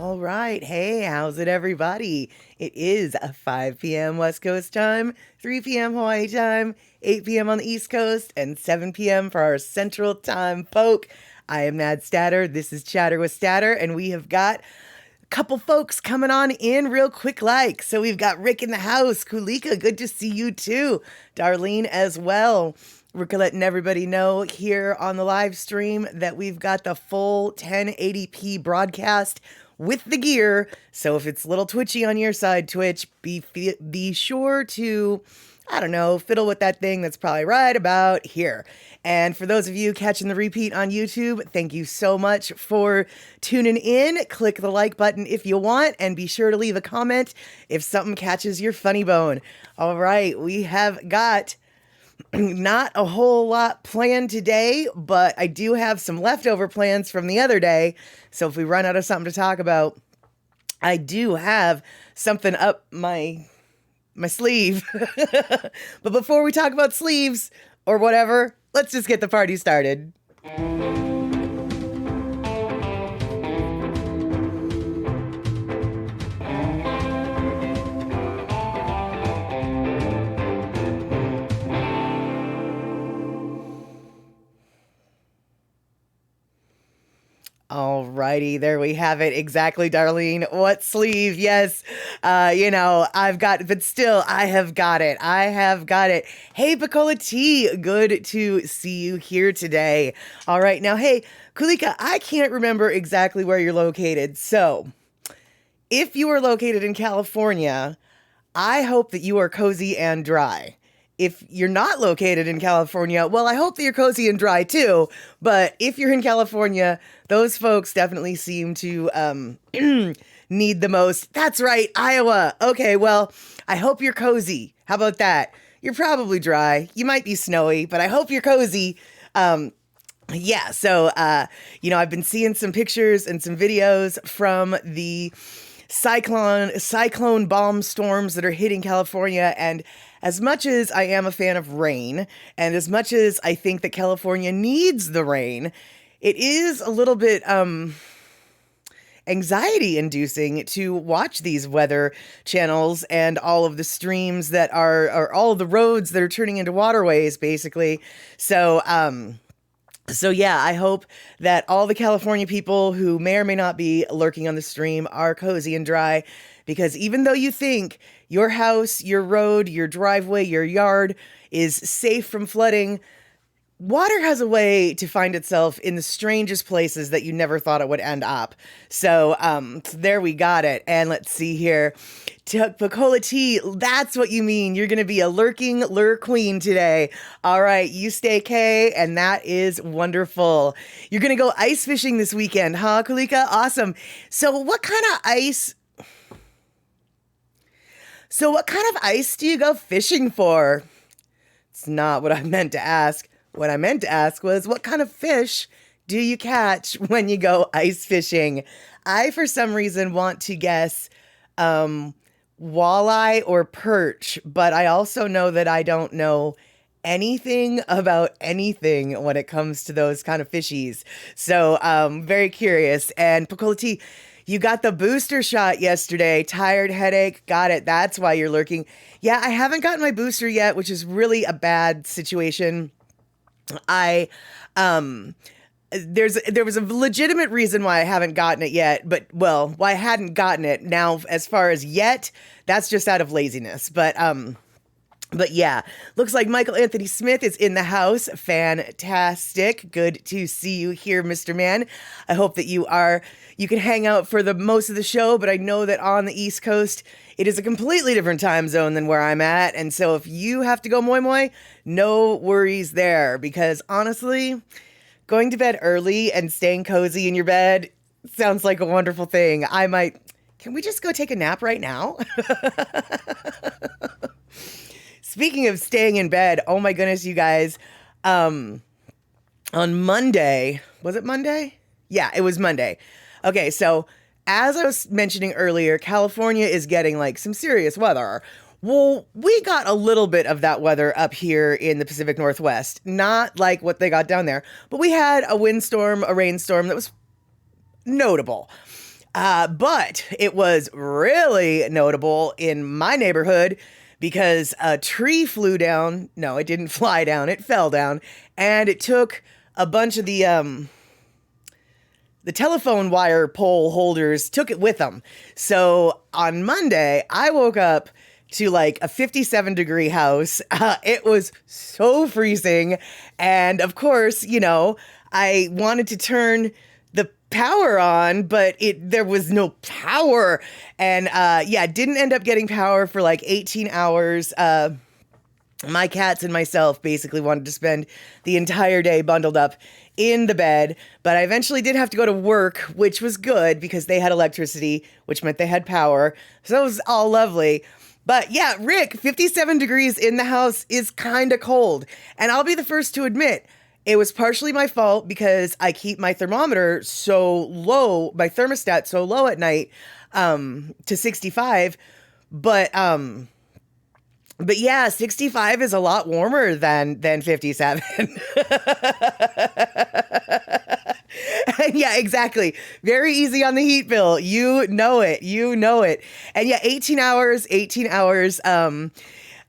All right. Hey, how's it, everybody? It is a 5 p.m. West Coast time, 3 p.m. Hawaii time, 8 p.m. on the East Coast, and 7 p.m. for our Central Time folk. I am Nad Statter. This is Chatter with Statter, and we have got a couple folks coming on in real quick like. So we've got Rick in the house. Kulika, good to see you too. Darlene as well. We're letting everybody know here on the live stream that we've got the full 1080p broadcast with the gear. So if it's a little twitchy on your side, Twitch, be sure to, I don't know, fiddle with that thing that's probably right about here. And for those of you catching the repeat on YouTube, thank you so much for tuning in. Click the like button if you want, and be sure to leave a comment if something catches your funny bone. All right, we have got not a whole lot planned today, but I do have some leftover plans from the other day. So if we run out of something to talk about, I do have something up my sleeve. But before we talk about sleeves or whatever, let's just get the party started. Alrighty, there we have it. Exactly, Darlene. What sleeve? Yes. I've got, but still, I have got it. Hey, Picola T, good to see you here today. All right, now, hey, Kulika, I can't remember exactly where you're located. So, if you are located in California, I hope that you are cozy and dry. If you're not located in California, well, I hope that you're cozy and dry too. But if you're in California, those folks definitely seem to need the most. That's right, Iowa. Okay, well, I hope you're cozy. How about that? You're probably dry. You might be snowy, but I hope you're cozy. I've been seeing some pictures and some videos from the cyclone bomb storms that are hitting California, and as much as I am a fan of rain, and as much as I think that California needs the rain, it is a little bit anxiety inducing to watch these weather channels and all of the streams that are all of the roads that are turning into waterways, basically. So yeah, I hope that all the California people who may or may not be lurking on the stream are cozy and dry, because even though you think your house, your road, your driveway, your yard is safe from flooding, water has a way to find itself in the strangest places that you never thought it would end up. So there we got it. And let's see here. Picola T, that's what you mean. You're going to be a lurking lure queen today. All right, you stay K, and that is wonderful. You're going to go ice fishing this weekend, huh, Kulika? Awesome. So what kind of ice do you go fishing for? It's not what I meant to ask. What I meant to ask was, what kind of fish do you catch when you go ice fishing? I, for some reason, want to guess walleye or perch, but I also know that I don't know anything about anything when it comes to those kind of fishies. So very curious. And Picola T, you got the booster shot yesterday. Tired, headache. Got it. That's why you're lurking. Yeah, I haven't gotten my booster yet, which is really a bad situation. There was a legitimate reason why I haven't gotten it yet, why I hadn't gotten it. Now, as far as yet, that's just out of laziness. But yeah, looks like Michael Anthony Smith is in the house. Fantastic. Good to see you here, Mr. Man. I hope that you can hang out for the most of the show, but I know that on the East Coast, it is a completely different time zone than where I'm at. And so if you have to go moi moi, no worries there, because honestly, going to bed early and staying cozy in your bed sounds like a wonderful thing. Can we just go take a nap right now? Speaking of staying in bed, oh my goodness, you guys, on Monday, was it Monday? Yeah, it was Monday. Okay, so as I was mentioning earlier, California is getting like some serious weather. Well, we got a little bit of that weather up here in the Pacific Northwest, not like what they got down there, but we had a windstorm, a rainstorm that was notable. But it was really notable in my neighborhood because a tree flew down. No, it didn't fly down. It fell down, and it took a bunch of the telephone wire pole holders, took it with them. So on Monday, I woke up to like a 57-degree house. It was so freezing. And of course, I wanted to turn the power on, but there was no power. And didn't end up getting power for like 18 hours. My cats and myself basically wanted to spend the entire day bundled up in the bed, but I eventually did have to go to work, which was good because they had electricity, which meant they had power. So that was all lovely. But yeah, Rick, 57 degrees in the house is kind of cold. And I'll be the first to admit, it was partially my fault because I keep my thermometer so low, my thermostat so low at night, to 65. But yeah, 65 is a lot warmer than 57. Yeah, exactly. Very easy on the heat bill. You know it. And yeah, 18 hours.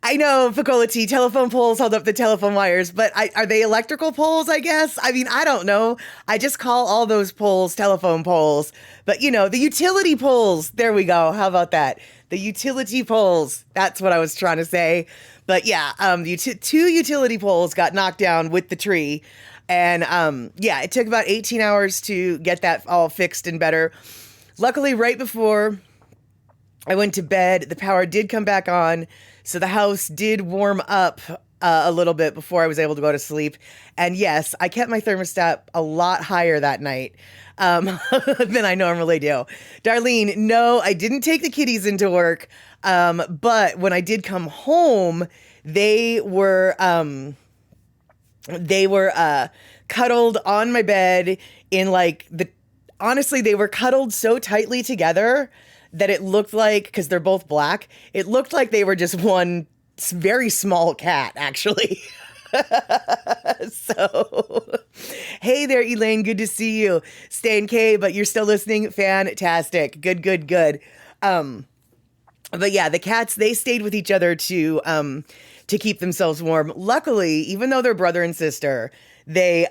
I know, Picolati, telephone poles hold up the telephone wires, but are they electrical poles, I guess? I mean, I don't know. I just call all those poles telephone poles. But, the utility poles, there we go. How about that? The utility poles, that's what I was trying to say. But yeah, two utility poles got knocked down with the tree. And it took about 18 hours to get that all fixed and better. Luckily, right before I went to bed, the power did come back on. So the house did warm up a little bit before I was able to go to sleep. And yes, I kept my thermostat a lot higher that night than I normally do. Darlene, no, I didn't take the kitties into work. But when I did come home, they were cuddled on my bed honestly, they were cuddled so tightly together that it looked like, because they're both black, it looked like they were just one very small cat, actually. So, hey there, Elaine. Good to see you. Staying K, but you're still listening. Fantastic. Good. But yeah, the cats, they stayed with each other to keep themselves warm. Luckily, even though they're brother and sister, they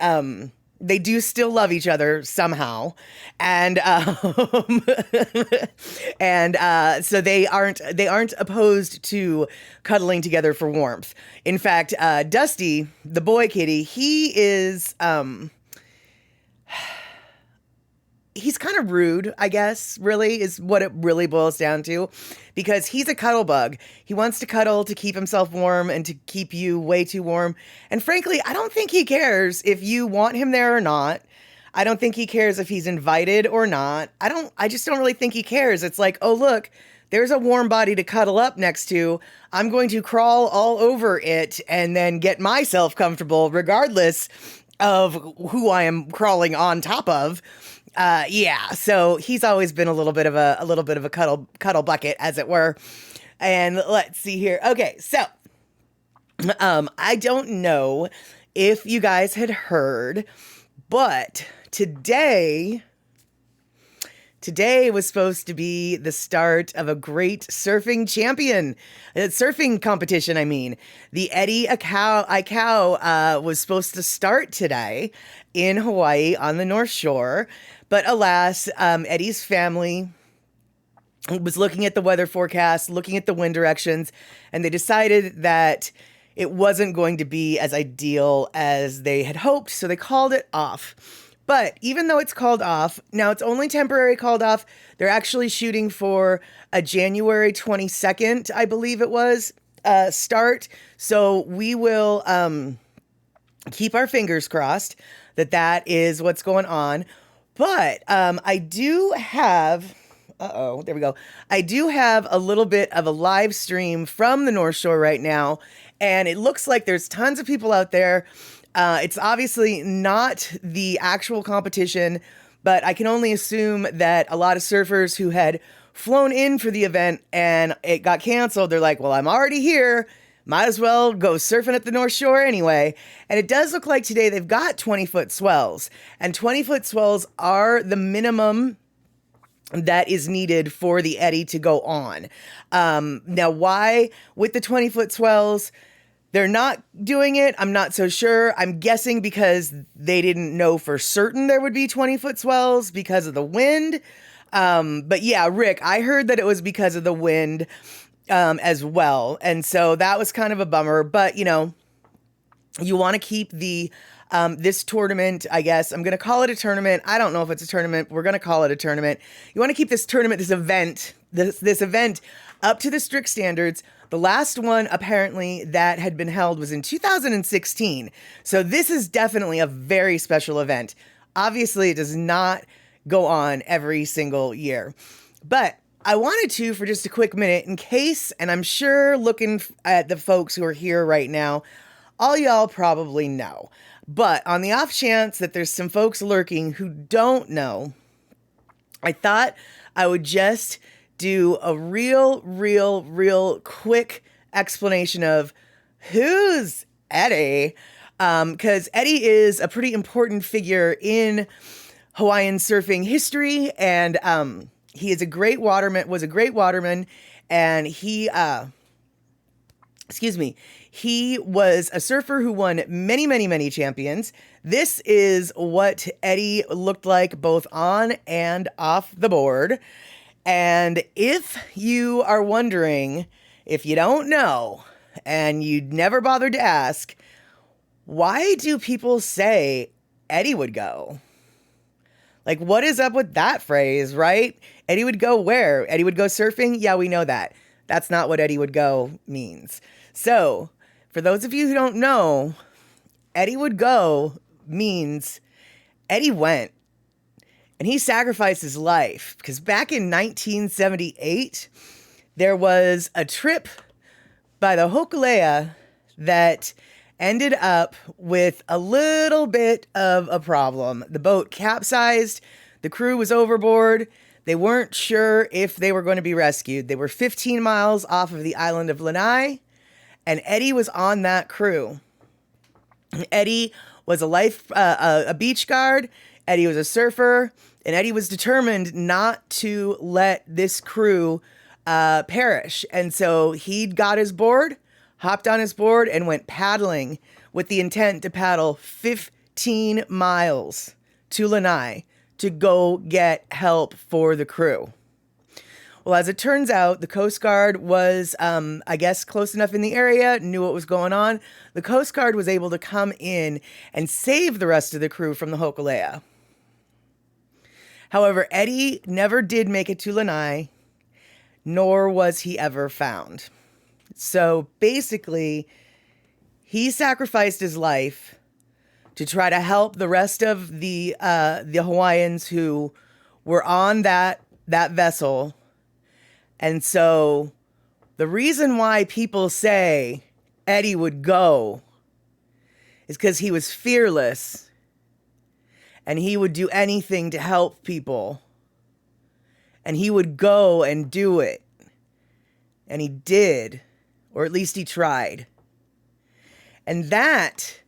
do still love each other somehow. And so they aren't opposed to cuddling together for warmth. In fact, Dusty, the boy kitty, he is he's kind of rude, I guess, really, is what it really boils down to, because he's a cuddle bug. He wants to cuddle to keep himself warm and to keep you way too warm. And frankly, I don't think he cares if you want him there or not. I don't think he cares if he's invited or not. I just don't really think he cares. It's like, oh, look, there's a warm body to cuddle up next to. I'm going to crawl all over it and then get myself comfortable regardless of who I am crawling on top of. So he's always been a little bit of a cuddle bucket, as it were. And let's see here. Okay, so I don't know if you guys had heard, but today was supposed to be the start of a great surfing competition. I mean, the Eddie Aikau was supposed to start today in Hawaii on the North Shore. But alas, Eddie's family was looking at the weather forecast, looking at the wind directions, and they decided that it wasn't going to be as ideal as they had hoped, so they called it off. But even though it's called off, now it's only temporary called off. They're actually shooting for a January 22nd, I believe it was, start. So we will keep our fingers crossed that is what's going on. But I do have, there we go. I do have a little bit of a live stream from the North Shore right now, and it looks like there's tons of people out there. It's obviously not the actual competition, but I can only assume that a lot of surfers who had flown in for the event and it got canceled, they're like, well, I'm already here. Might as well go surfing at the North Shore anyway. And it does look like today they've got 20-foot swells. And 20-foot swells are the minimum that is needed for the eddy to go on. Now, why with the 20-foot swells they're not doing it? I'm not so sure. I'm guessing because they didn't know for certain there would be 20-foot swells because of the wind. But yeah, Rick, I heard that it was because of the wind as well. And so that was kind of a bummer. But, you know, you want to keep the this tournament, I guess. I'm going to call it a tournament. I don't know if it's a tournament. We're going to call it a tournament. You want to keep this tournament, this event up to the strict standards. The last one, apparently, that had been held was in 2016. So this is definitely a very special event. Obviously, it does not go on every single year. But I wanted to, for just a quick minute, in case, and I'm sure looking at the folks who are here right now, all y'all probably know. But on the off chance that there's some folks lurking who don't know, I thought I would just do a real quick explanation of who's Eddie. Because Eddie is a pretty important figure in Hawaiian surfing history. And he is a great waterman, was a great waterman. And he was a surfer who won many champions. This is what Eddie looked like both on and off the board. And if you are wondering, if you don't know, and you never bothered to ask, why do people say Eddie would go? Like, what is up with that phrase, right? Eddie would go where? Eddie would go surfing? Yeah, we know that. That's not what Eddie would go means. So, for those of you who don't know, Eddie would go means Eddie went. And he sacrificed his life because back in 1978, there was a trip by the Hokulea that ended up with a little bit of a problem. The boat capsized. The crew was overboard. They weren't sure if they were going to be rescued. They were 15 miles off of the island of Lanai, and Eddie was on that crew. Eddie was a beach guard. Eddie was a surfer. And Eddie was determined not to let this crew perish. And so he got his board, hopped on his board, and went paddling with the intent to paddle 15 miles to Lanai to go get help for the crew. Well, as it turns out, the Coast Guard was, I guess, close enough in the area, knew what was going on. The Coast Guard was able to come in and save the rest of the crew from the Hokulea. However, Eddie never did make it to Lanai, nor was he ever found. So basically, he sacrificed his life to try to help the rest of the Hawaiians who were on that vessel. And so the reason why people say Eddie would go is because he was fearless. And he would do anything to help people. And he would go and do it. And he did. Or at least he tried. And that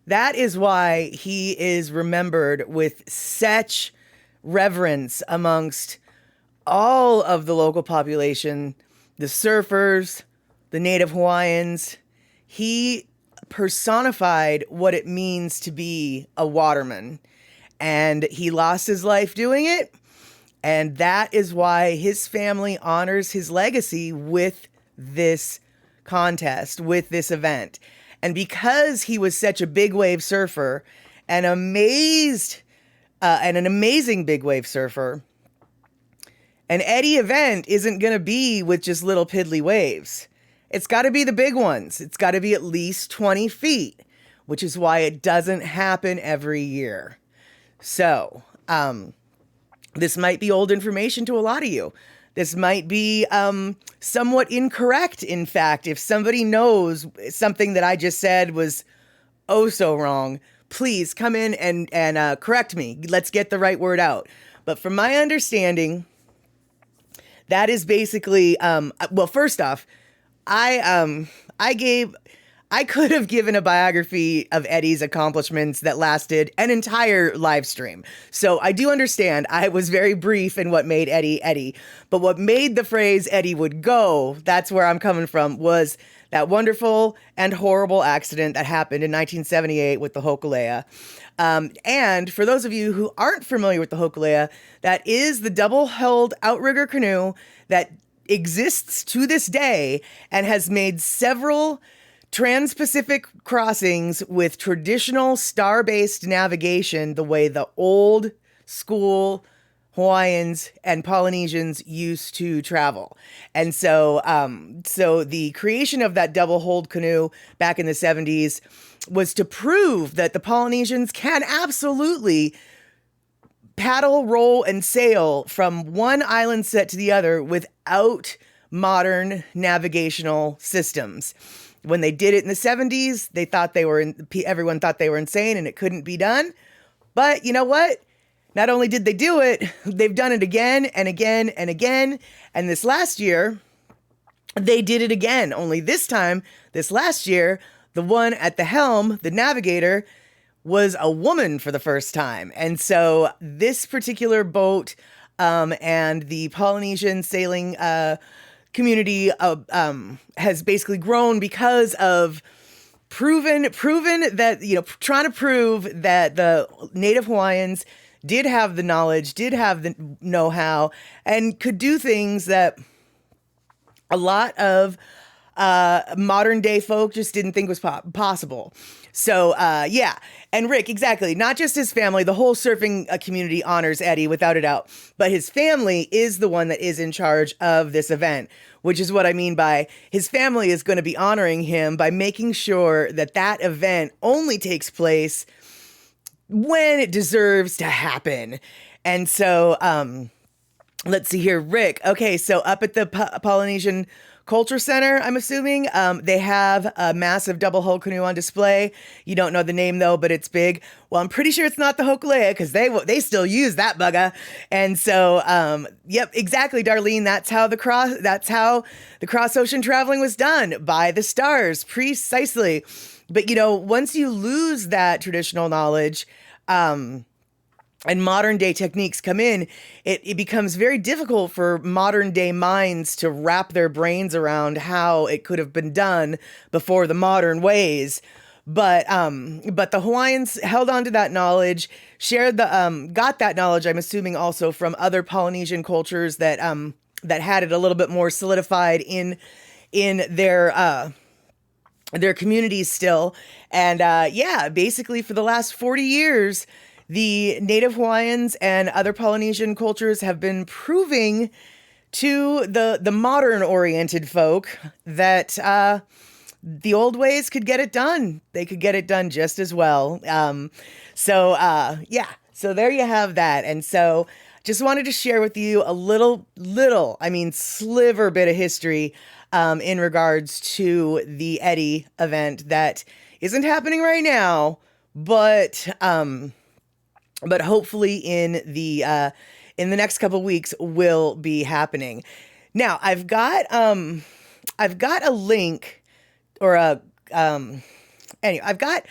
is why he is remembered with such reverence amongst all of the local population, the surfers, the Native Hawaiians. He personified what it means to be a waterman, and he lost his life doing it, and that is why his family honors his legacy with this contest, with this event. And because he was such a big wave surfer, and an amazing big wave surfer, an Eddie event isn't going to be with just little piddly waves. It's got to be the big ones. It's got to be at least 20 feet, which is why it doesn't happen every year. So, this might be old information to a lot of you. This might be somewhat incorrect, in fact. If somebody knows something that I just said was oh so wrong, please come in and correct me. Let's get the right word out. But from my understanding, that is basically, well, first off, I I could have given a biography of Eddie's accomplishments that lasted an entire live stream. So I do understand I was very brief in what made Eddie Eddie. But what made the phrase Eddie would go, that's where I'm coming from, was that wonderful and horrible accident that happened in 1978 with the Hokulea. And for those of you who aren't familiar with the Hokulea, that is the double-hulled outrigger canoe that exists to this day and has made several trans-Pacific crossings with traditional star-based navigation the way the old school Hawaiians and Polynesians used to travel. And so the creation of that double-hulled canoe back in the 70s was to prove that the Polynesians can absolutely paddle, roll, and sail from one island set to the other without modern navigational systems. When they did it in the 70s, everyone thought they were insane and it couldn't be done. But you know what? Not only did they do it, they've done it again and again and again. And this last year, they did it again. Only this time, this last year, the one at the helm, the navigator, was a woman for the first time. And so this particular boat and the Polynesian sailing community has basically grown because of proven that, trying to prove that the Native Hawaiians did have the knowledge, did have the know-how, and could do things that a lot of modern day folk just didn't think was possible. So, yeah. And Rick, exactly. Not just his family, the whole surfing community honors Eddie without a doubt, but his family is the one that is in charge of this event, which is what I mean by his family is going to be honoring him by making sure that that event only takes place when it deserves to happen. And so, let's see here, Rick. Okay, so up at the Polynesian Culture Center, I'm assuming, they have a massive double-hull canoe on display. You don't know the name though, but it's big. Well, I'm pretty sure it's not the Hokulea because they still use that bugger. And so, yep, exactly, Darlene. That's how the cross ocean traveling was done, by the stars, precisely. But once you lose that traditional knowledge, and modern day techniques come in, it becomes very difficult for modern day minds to wrap their brains around how it could have been done before the modern ways. But the Hawaiians held on to that knowledge, got that knowledge, I'm assuming also from other Polynesian cultures that had it a little bit more solidified in their communities still. And basically for the last 40 years, the Native Hawaiians and other Polynesian cultures have been proving to the modern-oriented folk that the old ways could get it done. They could get it done just as well. So there you have that. And so just wanted to share with you a little, sliver bit of history in regards to the Eddie event that isn't happening right now, but hopefully in the next couple of weeks will be happening. Now I've got a link or I've got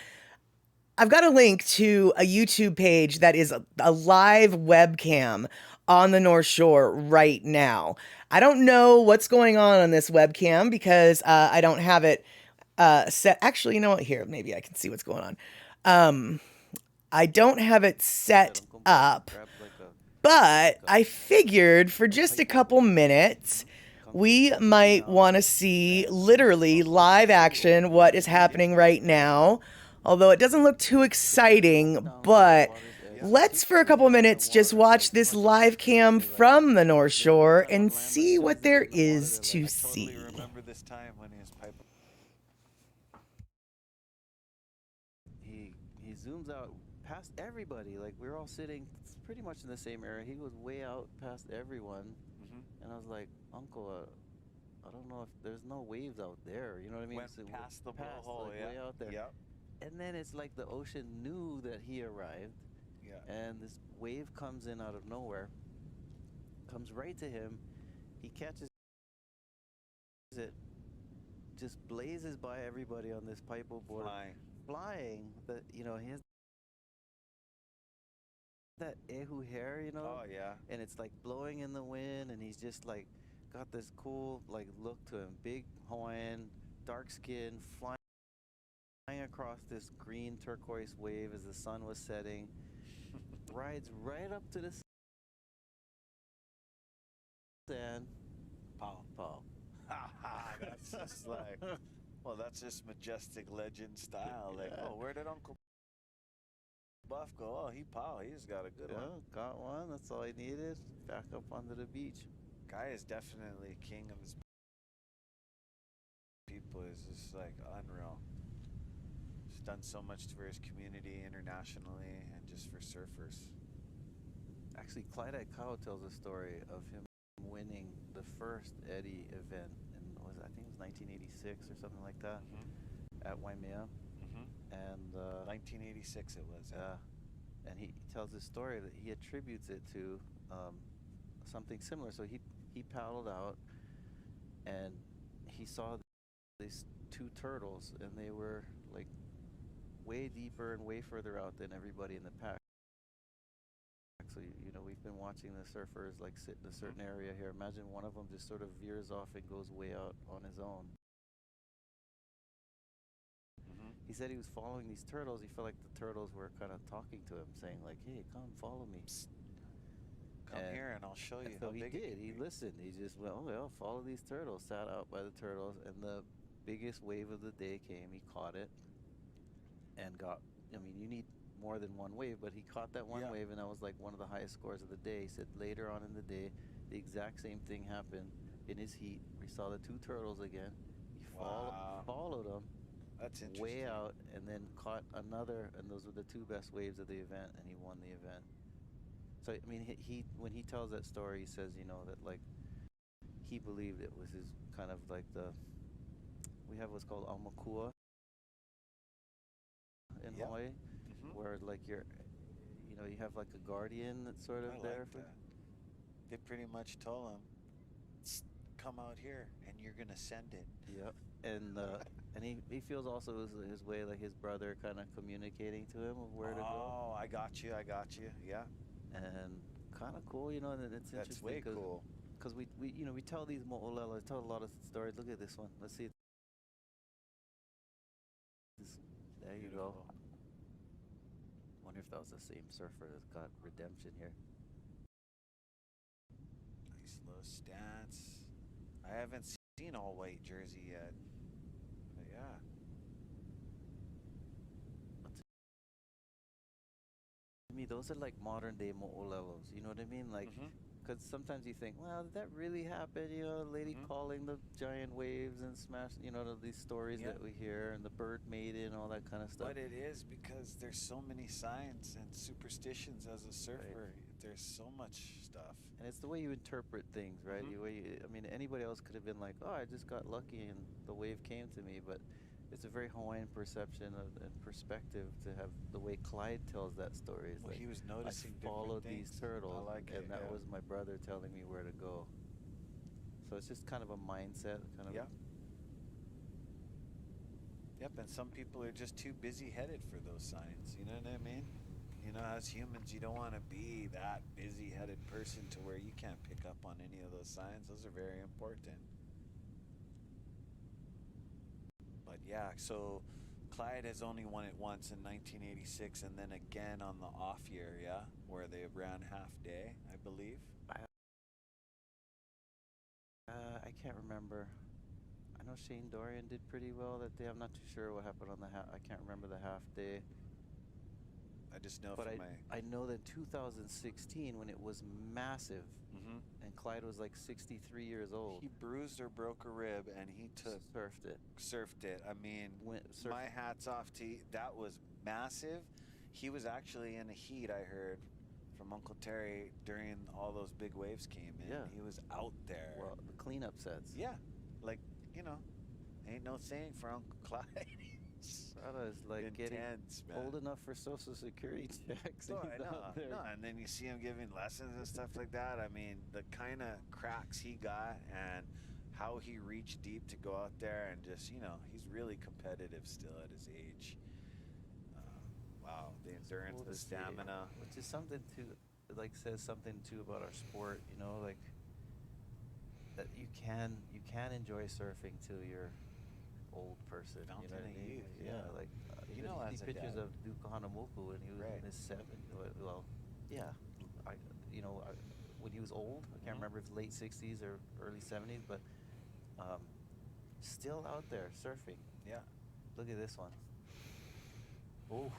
a link to a YouTube page that is a live webcam on the North Shore right now. I don't know what's going on this webcam because I don't have it set. Actually, you know what? Here, maybe I can see what's going on. I don't have it set up, but I figured for just a couple minutes, we might want to see literally live action what is happening right now. Although it doesn't look too exciting, but let's for a couple minutes just watch this live cam from the North Shore and see what there is to see. He zooms out past everybody. Like, we were all sitting pretty much in the same area. He goes way out past everyone. And I was like, Uncle, I don't know if there's no waves out there. You know what I mean? Went so past the past, blowhole, like, yeah. way out there. Yep. And then it's like the ocean knew that he arrived. Yeah. And this wave comes in out of nowhere, comes right to him. He catches it just blazes by everybody on this pipe board, flying. He has that Oahu hair, Oh, yeah. and it's like blowing in the wind, and he's just like got this cool like look to him, big Hawaiian, dark skin, flying across this green turquoise wave as the sun was setting, rides right up to the sand. Pow. That's just like, well, that's just majestic legend style. Like, Yeah. oh, where did Uncle Buff go? Oh, he just got a good one. Got one. That's all I needed. Back up onto the beach. Guy is definitely king of his people. Is just like unreal. He's done so much for his community internationally and just for surfers. Actually, Clyde Cow tells a story of him winning the first Eddie event, and I think it was 1986 or something like that, at Waimea. And 1986 it was. Yeah. And he tells this story that he attributes it to something similar. So he paddled out, and he saw these two turtles, and they were like way deeper and way further out than everybody in the pack. So we've been watching the surfers like sit in a certain area here. Imagine one of them just sort of veers off and goes way out on his own. He said he was following these turtles. He felt like the turtles were kind of talking to him, saying like, "Hey, come follow me. Come here and I'll show you." So he did. He listened. He just went, "Oh, well, follow these turtles." Sat out by the turtles, and the biggest wave of the day came. He caught it and you need more than one wave, but he caught that one wave, and that was like one of the highest scores of the day. He said later on in the day, the exact same thing happened in his heat. We saw the two turtles again. He followed them. That's interesting. Way out, and then caught another, and those were the two best waves of the event, and he won the event. So he when he tells that story, he says that like he believed it was his kind of like we have what's called aumakua in Hawaii, where like you have like a guardian that's sort of there for. They pretty much told him, "Come out here, and you're gonna send it." Yep. And he feels also his way, like his brother kind of communicating to him of where to go. Oh, I got you. Yeah. And kind of cool, and it's That's interesting. way cool. Because we tell these mo'olelo, tell a lot of stories. Look at this one. Let's see. There you go. Wonder if that was the same surfer that's got redemption here. Nice little stats. I haven't seen all white jersey yet. But yeah. To me, those are like modern day mo'olelos. You know what I mean? Like, because sometimes you think, well, did that really happen? A lady calling the giant waves and smash, these stories that we hear, and the bird maiden, all that kind of stuff. But it is because there's so many signs and superstitions as a surfer. Right. There's so much stuff. And it's the way you interpret things, right? Anybody else could have been like, oh, I just got lucky and the wave came to me. But it's a very Hawaiian perception and perspective to have the way Clyde tells that story. It's well, like, he was noticing I followed these turtles, and that was my brother telling me where to go. So it's just kind of a mindset, kind of. Yep, and some people are just too busy-headed for those signs. You know what I mean? As humans, you don't want to be that busy-headed person to where you can't pick up on any of those signs. Those are very important. But yeah, so Clyde has only won it once in 1986, and then again on the off year, where they ran half day, I believe. I can't remember. I know Shane Dorian did pretty well that day. I'm not too sure what happened on the I can't remember the half day. I just know but I know that 2016 when it was massive, and Clyde was like 63 years old. He bruised or broke a rib, and he surfed it. I mean, my hat's off to you. That was massive. He was actually in a heat, I heard, from Uncle Terry during all those big waves came in. Yeah. He was out there. Well, the cleanup sets. Yeah, like, ain't no saying for Uncle Clyde. Is like intense, getting man. old enough for Social Security checks. Oh, I know. No, and then you see him giving lessons and stuff like that. I mean, the kind of cracks he got, and how he reached deep to go out there and just, he's really competitive still at his age. Wow, the endurance, the stamina. Which is something says something too about our sport, like that you can enjoy surfing till you're old person. Fountain You know what I mean? youth, Yeah, like you as see a pictures dad. of Duke Kahanamoku when he was in his 70s. Well, yeah, when he was old, I can't remember if it's late 60s or early 70s, but still out there surfing. Yeah. Look at this one. Oh,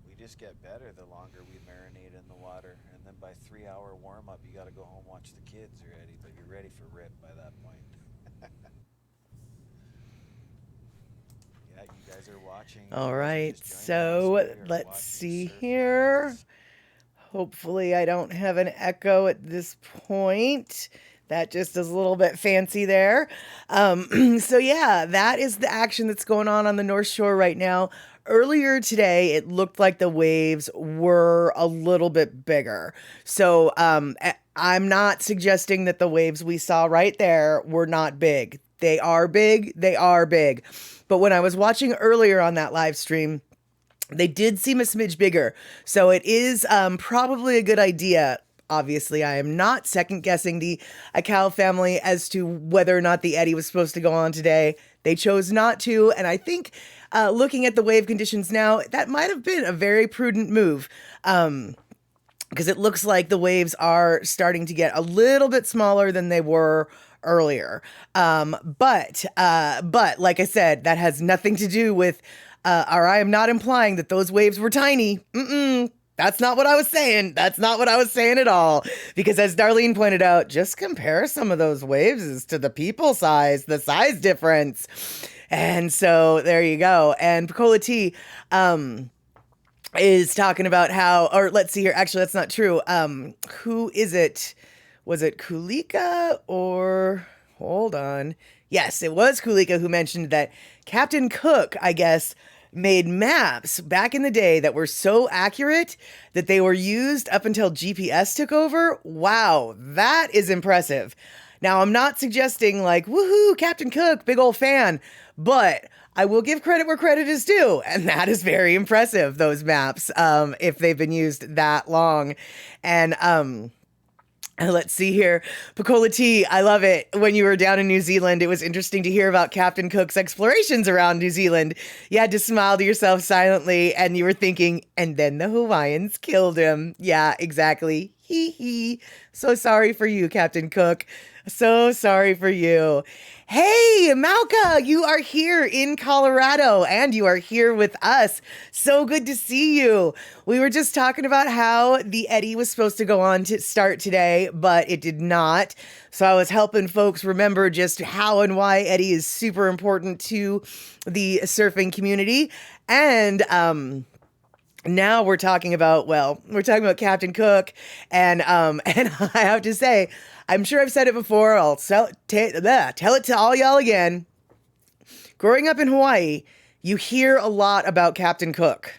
we just get better the longer we marinate in the water, and then by 3-hour warm up, you got to go home watch the kids already. But you're ready for rip by that point. Yeah, you guys are watching. All right, so let's see here. Hopefully I don't have an echo at this point. That just is a little bit fancy there. So yeah, that is the action that's going on the North Shore right now. Earlier today, it looked like the waves were a little bit bigger. So I'm not suggesting that the waves we saw right there were not big. They are big. They are big. But when I was watching earlier on that live stream, they did seem a smidge bigger. So it is probably a good idea. Obviously, I am not second guessing the Akal family as to whether or not the eddy was supposed to go on today. They chose not to. And I think looking at the wave conditions now, that might have been a very prudent move. Because it looks like the waves are starting to get a little bit smaller than they were earlier. But like I said, that has nothing to do with, or I am not implying that those waves were tiny. That's not what I was saying. That's not what I was saying at all. Because as Darlene pointed out, just compare some of those waves to the people size, the size difference. And so there you go. And Picola T, is talking about how, or let's see here. Actually, that's not true. Who is it? Was it Kulika or hold on? Yes, it was Kulika who mentioned that Captain Cook, I guess, made maps back in the day that were so accurate that they were used up until GPS took over. Wow, that is impressive. Now, I'm not suggesting like, woohoo, Captain Cook, big old fan, but I will give credit where credit is due, and that is very impressive, those maps, if they've been used that long. And let's see here. Picola T, I love it. When you were down in New Zealand, it was interesting to hear about Captain Cook's explorations around New Zealand. You had to smile to yourself silently, and you were thinking, and then the Hawaiians killed him. Yeah, exactly. Hee hee. So sorry for you, Captain Cook. So sorry for you. Hey, Malka, you are here in Colorado and you are here with us. So good to see you. We were just talking about how the eddy was supposed to go on to start today, but it did not. So I was helping folks remember just how and why eddy is super important to the surfing community. And, now we're talking about, Captain Cook, and I have to say, I'm sure I've said it before. I'll tell it to all y'all again. Growing up in Hawaii, you hear a lot about Captain Cook,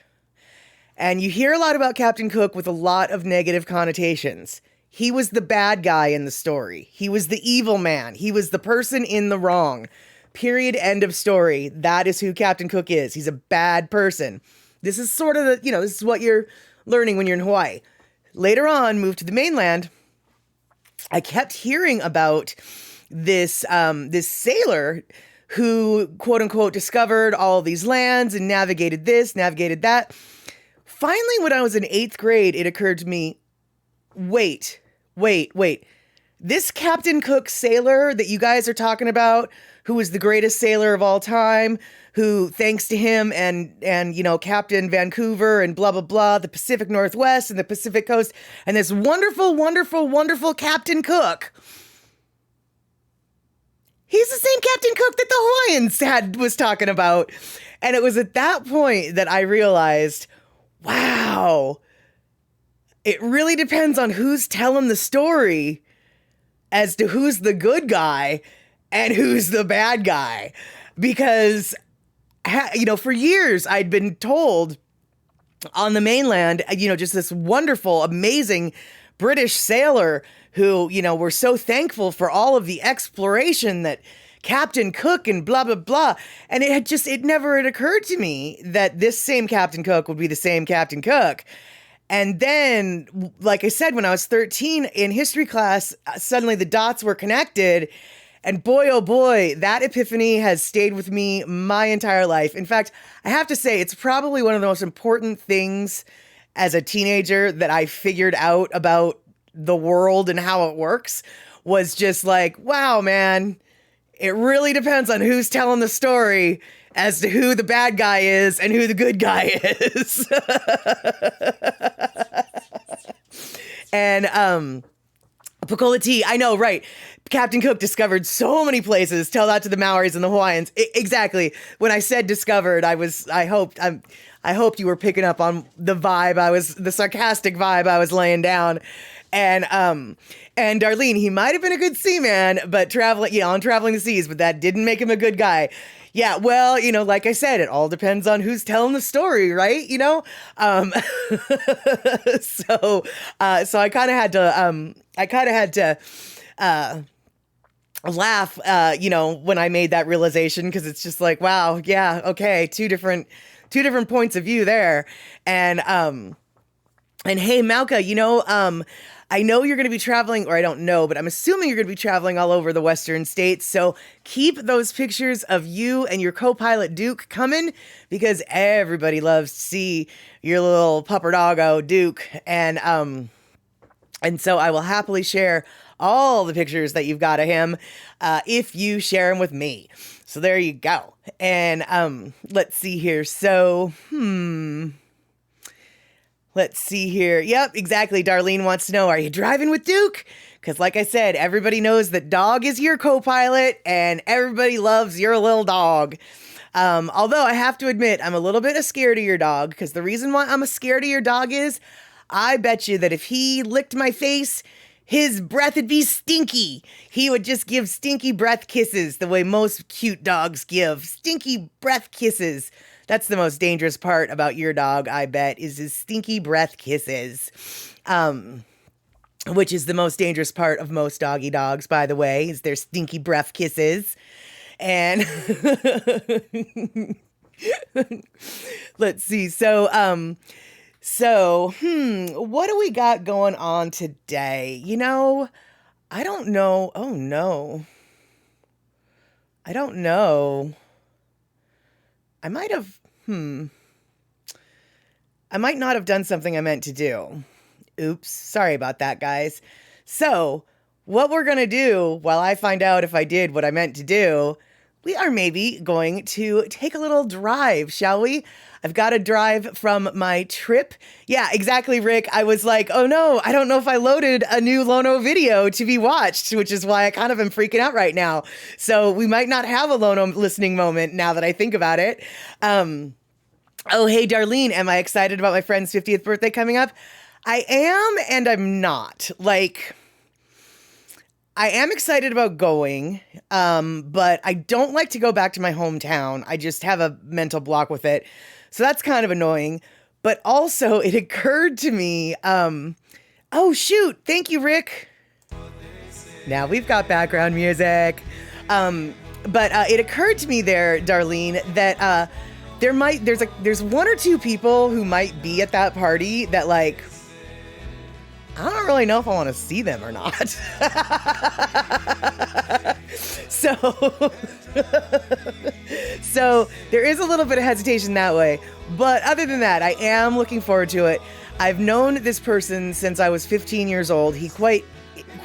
and you hear a lot about Captain Cook with a lot of negative connotations. He was the bad guy in the story. He was the evil man. He was the person in the wrong. Period. End of story. That is who Captain Cook is. He's a bad person. This is sort of this is what you're learning when you're in Hawaii. Later on, moved to the mainland, I kept hearing about this sailor who, quote unquote, discovered all these lands and navigated this, navigated that. Finally, when I was in 8th grade, it occurred to me, wait. This Captain Cook sailor that you guys are talking about, who was the greatest sailor of all time, who, thanks to him and Captain Vancouver and blah, blah, blah, the Pacific Northwest and the Pacific Coast, and this wonderful, wonderful, wonderful Captain Cook. He's the same Captain Cook that the Hawaiians was talking about. And it was at that point that I realized, wow, it really depends on who's telling the story as to who's the good guy and who's the bad guy. Because, for years I'd been told on the mainland, just this wonderful, amazing, British sailor who, were so thankful for all of the exploration that Captain Cook and blah, blah, blah. And it never had occurred to me that this same Captain Cook would be the same Captain Cook. And then, like I said, when I was 13 in history class, suddenly the dots were connected. And boy, oh boy, that epiphany has stayed with me my entire life. In fact, I have to say, it's probably one of the most important things as a teenager that I figured out about the world and how it works, was just like, wow, man, it really depends on who's telling the story as to who the bad guy is and who the good guy is. And Pakola tea, I know, right? Captain Cook discovered so many places. Tell that to the Maoris and the Hawaiians. Exactly. When I said discovered, I hoped you were picking up on the vibe. The sarcastic vibe I was laying down. And Darlene, he might have been a good seaman, but traveling the seas, but that didn't make him a good guy. Yeah, well, like I said, it all depends on who's telling the story, right? So I kind of had to laugh, when I made that realization, because it's just like, wow, yeah, okay, two different points of view there. And hey, Malka, I know you're going to be traveling, or I don't know, but I'm assuming you're going to be traveling all over the Western states. So keep those pictures of you and your co-pilot Duke coming, because everybody loves to see your little pupper doggo Duke. And so I will happily share all the pictures that you've got of him, if you share them with me. So there you go. And let's see here. So, let's see here. Yep, exactly. Darlene wants to know, are you driving with Duke? Because like I said, everybody knows that dog is your co-pilot and everybody loves your little dog. Although I have to admit, I'm a little bit scared of your dog, because the reason why I'm scared of your dog is I bet you that if he licked my face, his breath would be stinky. He would just give stinky breath kisses the way most cute dogs give. Stinky breath kisses. That's the most dangerous part about your dog, I bet, is his stinky breath kisses. Which is the most dangerous part of most doggy dogs, by the way, is their stinky breath kisses. And let's see. So, what do we got going on today? I don't know. Oh, no. I don't know. I might not have done something I meant to do. Oops. Sorry about that, guys. So, what we're going to do while I find out if I did what I meant to do, we are maybe going to take a little drive, shall we? I've got a drive from my trip. Yeah, exactly, Rick. I was like, oh no, I don't know if I loaded a new Lono video to be watched, which is why I kind of am freaking out right now. So we might not have a Lono listening moment now that I think about it. Oh, hey, Darlene, am I excited about my friend's 50th birthday coming up? I am, and I'm not. Like, I am excited about going, but I don't like to go back to my hometown. I just have a mental block with it. So that's kind of annoying. But also, it occurred to me, oh, shoot. Thank you, Rick. Now we've got background music. But it occurred to me there, Darlene, that there's one or two people who might be at that party that, like, I don't really know if I want to see them or not. So there is a little bit of hesitation that way. But other than that, I am looking forward to it. I've known this person since I was 15 years old. He quite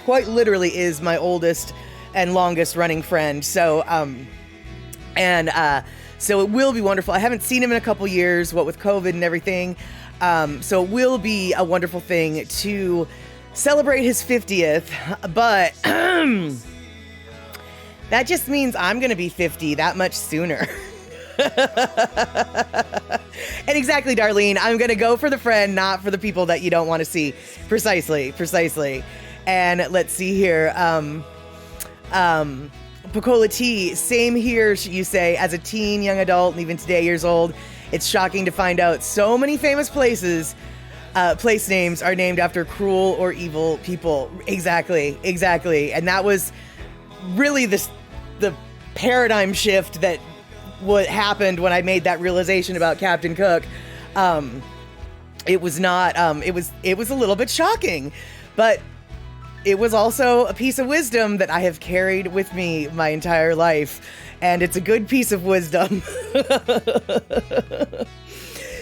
literally is my oldest and longest running friend. So, so it will be wonderful. I haven't seen him in a couple years, what with COVID and everything. So it will be a wonderful thing to celebrate his 50th, but that just means I'm going to be 50 that much sooner. And exactly, Darlene, I'm going to go for the friend, not for the people that you don't want to see. Precisely. And let's see here. Pakola T, same here, you say, as a teen, young adult, and even today years old. It's shocking to find out so many famous places place names are named after cruel or evil people. Exactly. And that was really the paradigm shift that what happened when I made that realization about Captain Cook. It was not, it was a little bit shocking, but it was also a piece of wisdom that I have carried with me my entire life. And it's a good piece of wisdom.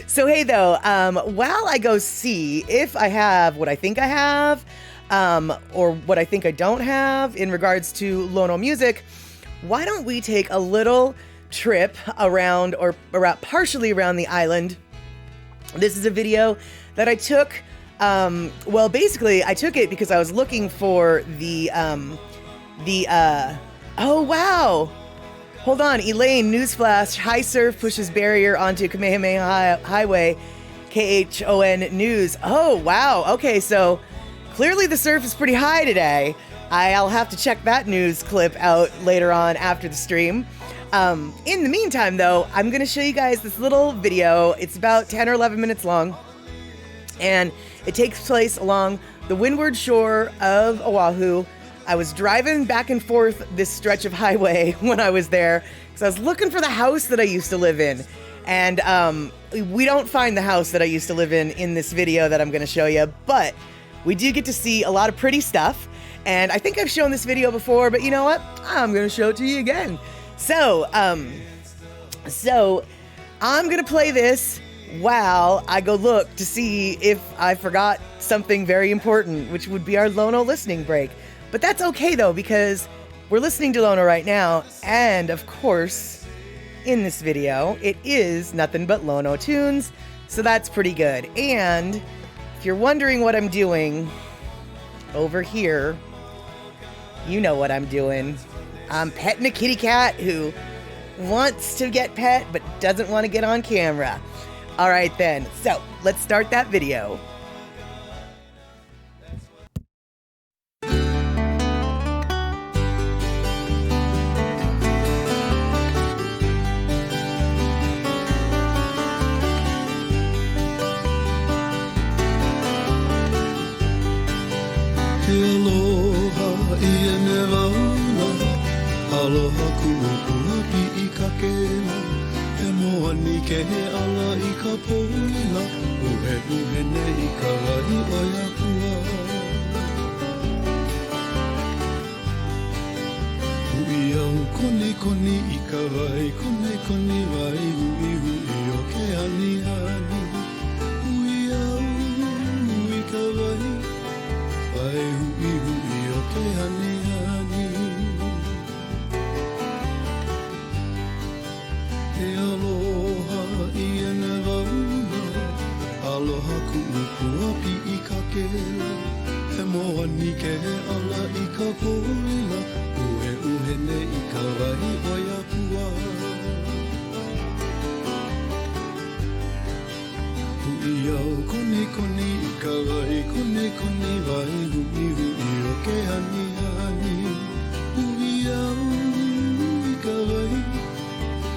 So, hey, though, while I go see if I have what I think I have, or what I think I don't have in regards to Lono music, why don't we take a little trip around or partially around the island? This is a video that I took. Well, basically, I took it because I was looking for oh, wow. Hold on, Elaine, newsflash, high surf pushes barrier onto Kamehameha Highway, KHON News. Oh, wow, okay, so clearly the surf is pretty high today. I'll have to check that news clip out later on after the stream. In the meantime, though, I'm going to show you guys this little video. It's about 10 or 11 minutes long, and it takes place along the windward shore of Oahu. I was driving back and forth this stretch of highway when I was there because I was looking for the house that I used to live in. And we don't find the house that I used to live in this video that I'm going to show you, but we do get to see a lot of pretty stuff. And I think I've shown this video before, but you know what? I'm going to show it to you again. So I'm going to play this while I go look to see if I forgot something very important, which would be our Lono listening break. But that's okay, though, because we're listening to Lono right now, and of course, in this video, it is nothing but Lono tunes, so that's pretty good. And if you're wondering what I'm doing over here, you know what I'm doing. I'm petting a kitty cat who wants to get pet, but doesn't want to get on camera. All right, then. So, let's start that video. Aloha ku'ukua pi'i ka kela E moani ke he ala I ka poila Uhe uhene I ka rai o Iapua Hui au koni koni I ka rai Kone koni rai hui hui o ke ani ani Hui au hui ka rai Pai hui hui o ke ani ani E aloha I ene wauna Aloha ku'ukua pi'i ka kela He moani ke he ala I ka poila Uhe uhene I ka rai o Iapua Hui au koni koni I ka rai Kone koni rai hui hui o ke ani ani Hui au I ka rai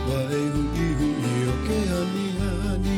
Wai hui hui o ke ani ani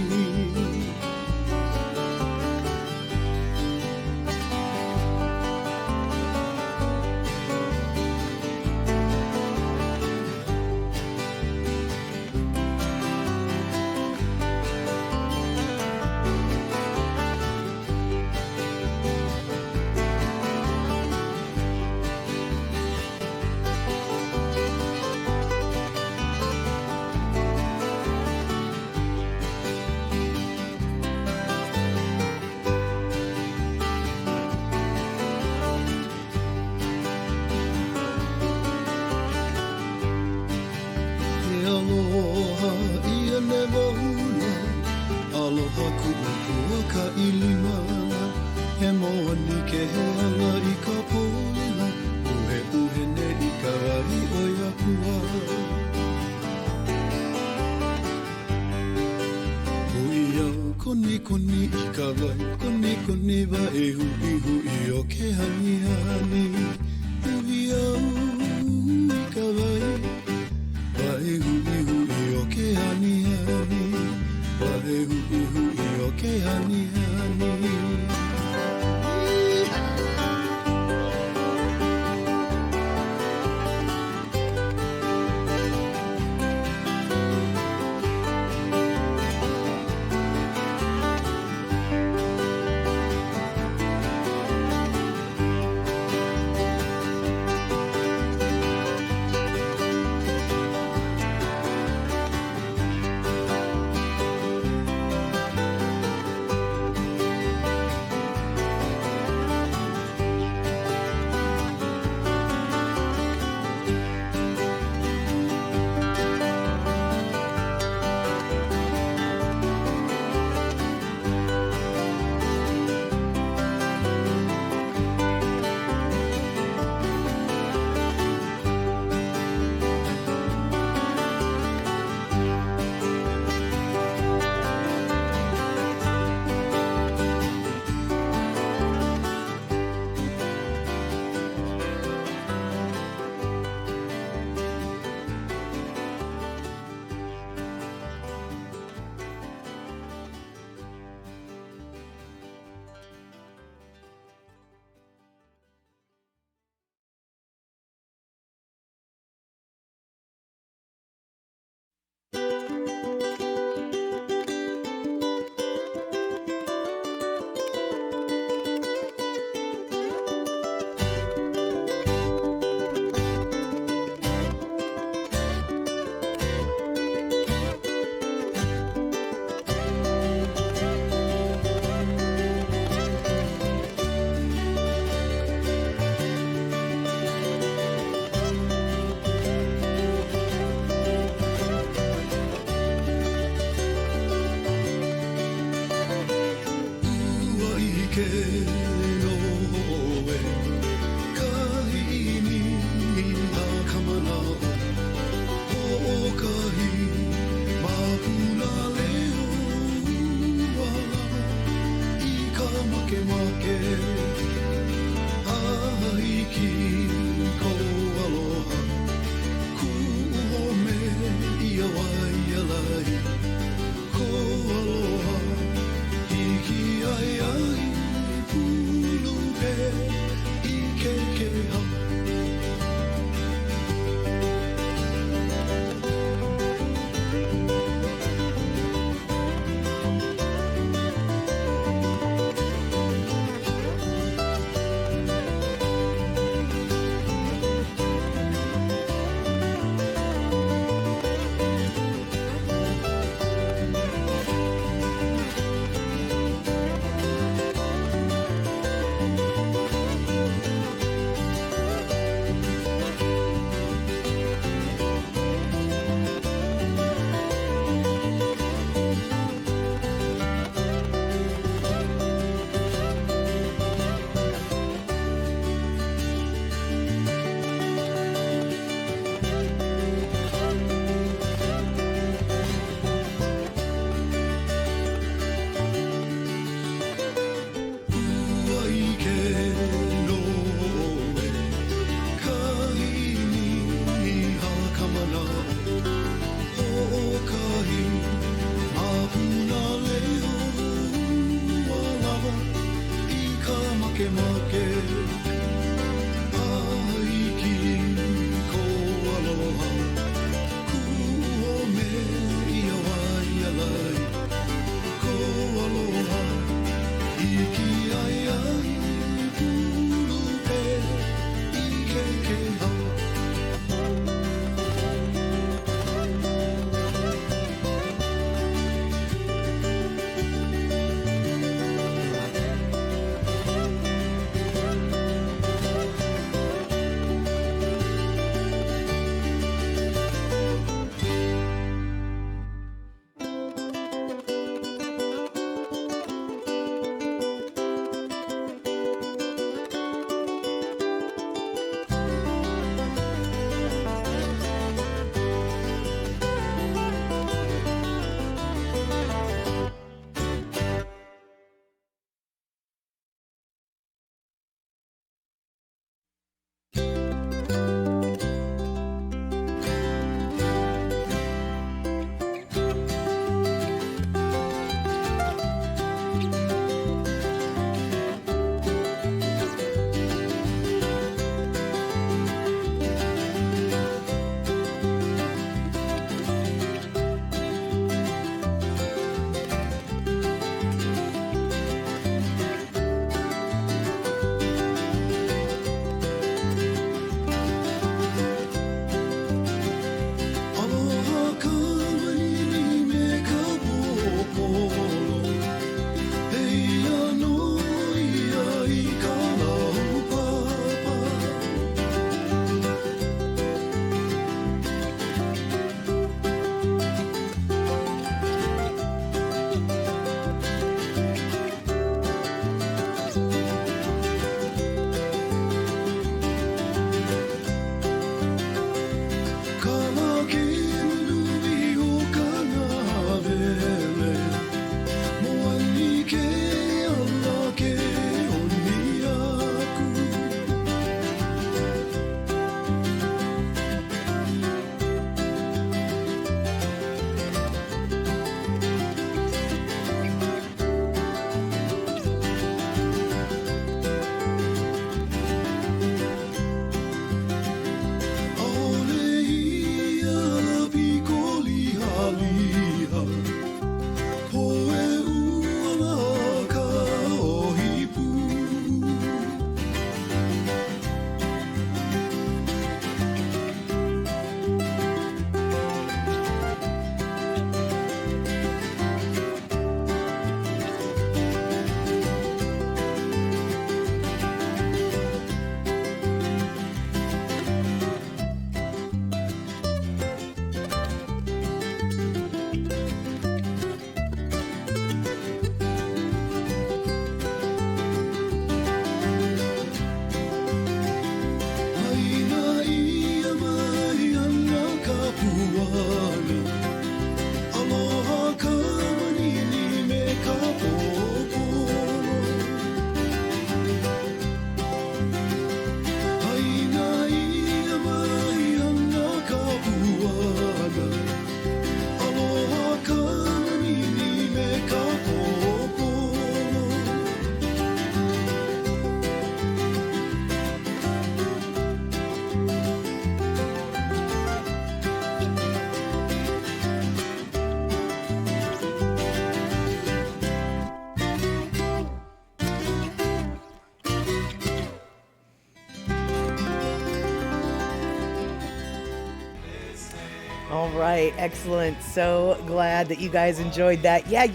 All right, excellent. So glad that you guys enjoyed that. Yeah,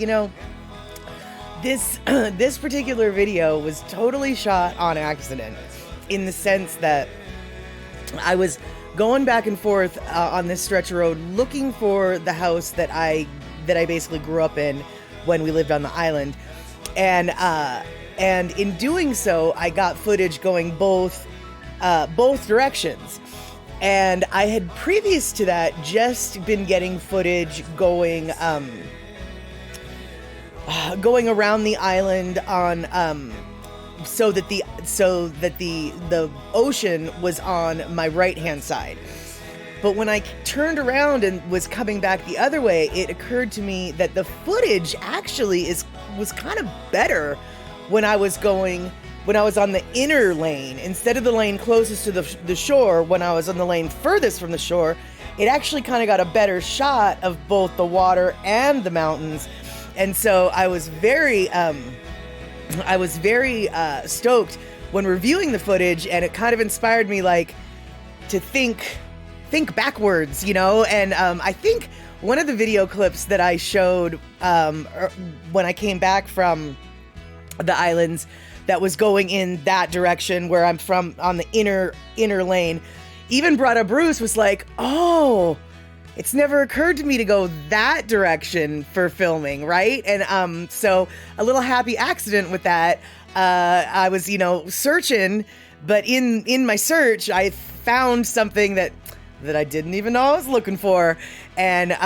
this this particular video was totally shot on accident, in the sense that I was going back and forth on this stretch of road looking for the house that I basically grew up in when we lived on the island, and in doing so, I got footage going both directions. And I had, previous to that, just been getting footage going around the island on so that the ocean was on my right-hand side. But when I turned around and was coming back the other way, it occurred to me that the footage actually was kind of better when I was on the inner lane, instead of the lane closest to the shore. When I was on the lane furthest from the shore, it actually kind of got a better shot of both the water and the mountains. And so I was very stoked when reviewing the footage, and it kind of inspired me to think backwards, and I think one of the video clips that I showed when I came back from the islands that was going in that direction where I'm from, on the inner lane, even brought up Bruce, was like, oh, it's never occurred to me to go that direction for filming, right? And so a little happy accident with that. I was, searching, but in my search, I found something that I didn't even know I was looking for. And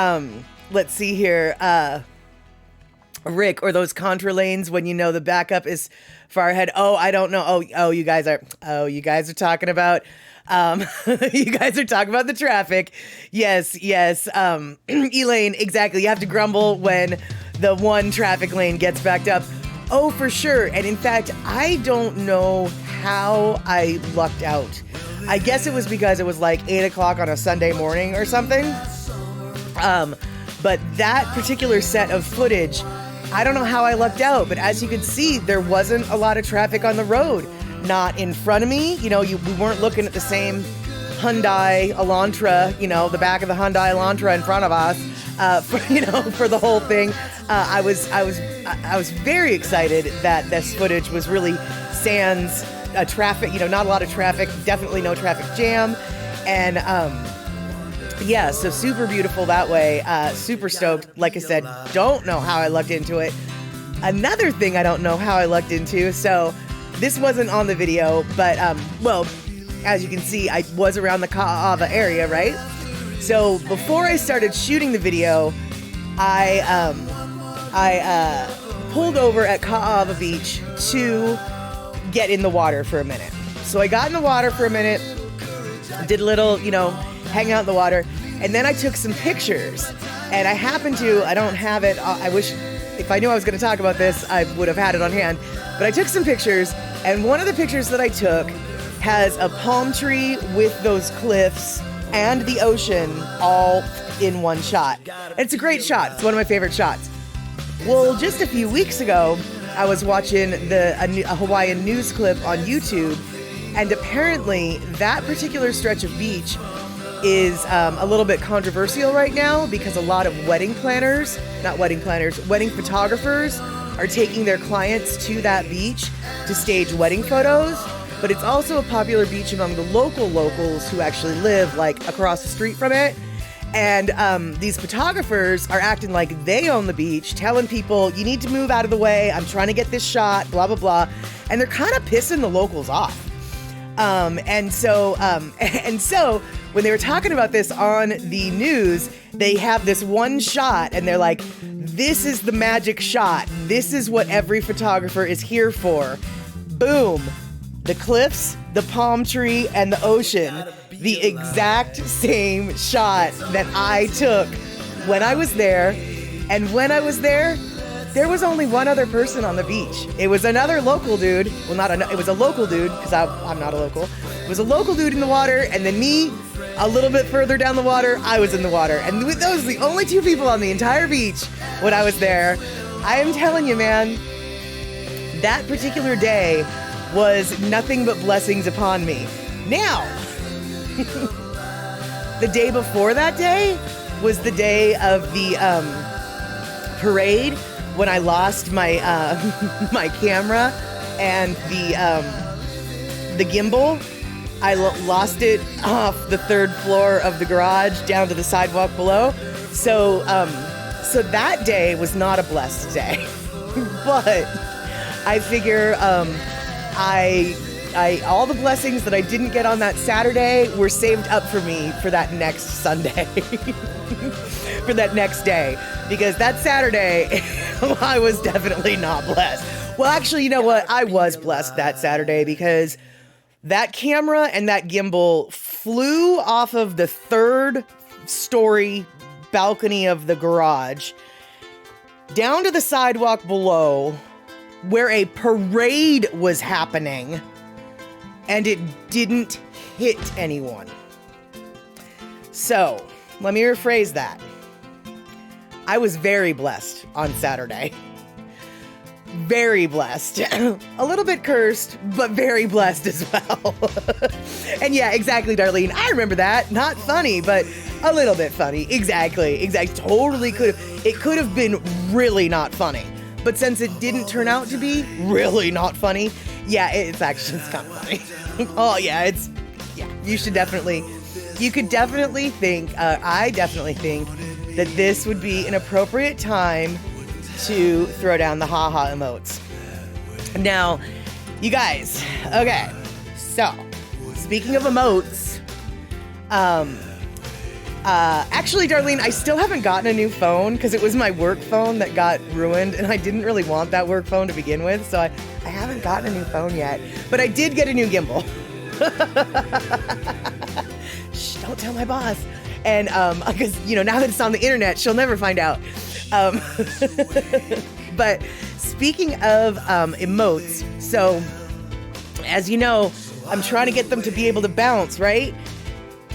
let's see here. Rick, or those contra lanes when the backup is far ahead. Oh, I don't know. You guys are talking about you guys are talking about the traffic. Yes. Elaine, exactly. You have to grumble when the one traffic lane gets backed up. Oh, for sure. And in fact, I don't know how I lucked out. I guess it was because it was like 8 o'clock on a Sunday morning or something. But that particular set of footage, I don't know how I lucked out, but as you could see, there wasn't a lot of traffic on the road. Not in front of me. We weren't looking at the same Hyundai Elantra, the back of the Hyundai Elantra in front of us, for the whole thing. I was very excited that this footage was really sans traffic, not a lot of traffic, definitely no traffic jam. And, yeah, so super beautiful that way. Super stoked. Like I said, don't know how I lucked into it. Another thing I don't know how I lucked into. So this wasn't on the video, but, well, as you can see, I was around the Kahana area, right? So before I started shooting the video, I pulled over at Kahana Beach to get in the water for a minute. So I got in the water for a minute, did a little, hang out in the water, and then I took some pictures. And I don't have it, I wish, if I knew I was going to talk about this, I would have had it on hand. But I took some pictures, and one of the pictures that I took has a palm tree with those cliffs and the ocean all in one shot. And it's a great shot. It's one of my favorite shots. Well, just a few weeks ago, I was watching a Hawaiian news clip on YouTube, and apparently that particular stretch of beach is a little bit controversial right now because a lot of wedding photographers are taking their clients to that beach to stage wedding photos. But it's also a popular beach among the locals who actually live across the street from it. And these photographers are acting like they own the beach, telling people, you need to move out of the way. I'm trying to get this shot, blah, blah, blah. And they're kind of pissing the locals off. And so when they were talking about this on the news, they have this one shot and they're like, this is the magic shot. This is what every photographer is here for. Boom. The cliffs, the palm tree, and the ocean. The exact same shot that I took when I was there. And when I was there was only one other person on the beach. It was another local dude. Well, it was a local dude, because I'm not a local. It was a local dude in the water, and then me, a little bit further down the water, I was in the water. And those were the only two people on the entire beach when I was there. I am telling you, man, that particular day was nothing but blessings upon me. Now, the day before that day, was the day of the parade when I lost my my camera and the gimbal. I lost it off the 3rd floor of the garage down to the sidewalk below. So that day was not a blessed day. But I figure I all the blessings that I didn't get on that Saturday were saved up for me for that next Sunday. For that next day. Because that Saturday, I was definitely not blessed. Well, actually, you know what? I was blessed that Saturday because that camera and that gimbal flew off of the 3rd story balcony of the garage down to the sidewalk below where a parade was happening, and it didn't hit anyone. So, let me rephrase that. I was very blessed on Saturday. Very blessed. A little bit cursed, but very blessed as well. And yeah, exactly, Darlene. I remember that. Not funny, but a little bit funny. Exactly. Totally could have. It could have been really not funny. But since it didn't turn out to be really not funny, yeah, it's kind of funny. Oh, yeah, you could definitely think, I definitely think that this would be an appropriate time to throw down the haha emotes. Now, you guys, okay, so speaking of emotes, actually, Darlene, I still haven't gotten a new phone because it was my work phone that got ruined, and I didn't really want that work phone to begin with, so I haven't gotten a new phone yet, but I did get a new gimbal. Shh, don't tell my boss. And because now that it's on the internet, she'll never find out. But speaking of emotes, so as you know, I'm trying to get them to be able to bounce, right?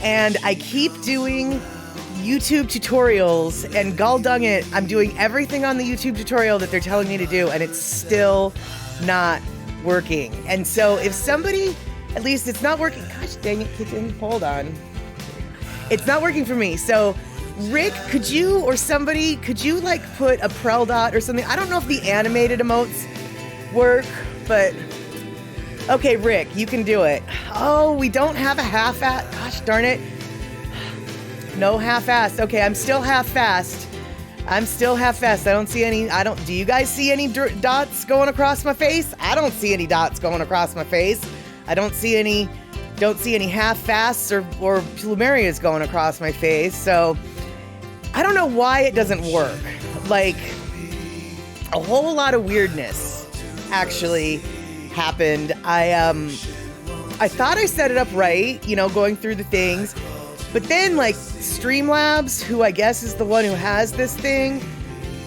And I keep doing YouTube tutorials, and gall dang it, I'm doing everything on the YouTube tutorial that they're telling me to do, and it's still not working. And so if somebody, at least it's not working, gosh dang it, kitten, hold on. It's not working for me. So Rick, could you like put a Prel dot or something? I don't know if the animated emotes work, but okay, Rick, you can do it. Oh, we don't have a half-assed. Gosh darn it. No half-assed. Okay, I'm still half-assed. I don't see any. Do you guys see any dots going across my face? I don't see any dots going across my face. I don't see any half-fasts or plumerias going across my face. So I don't know why it doesn't work. Like, a whole lot of weirdness actually happened. I thought I set it up right, going through the things, but then like Streamlabs, who I guess is the one who has this thing,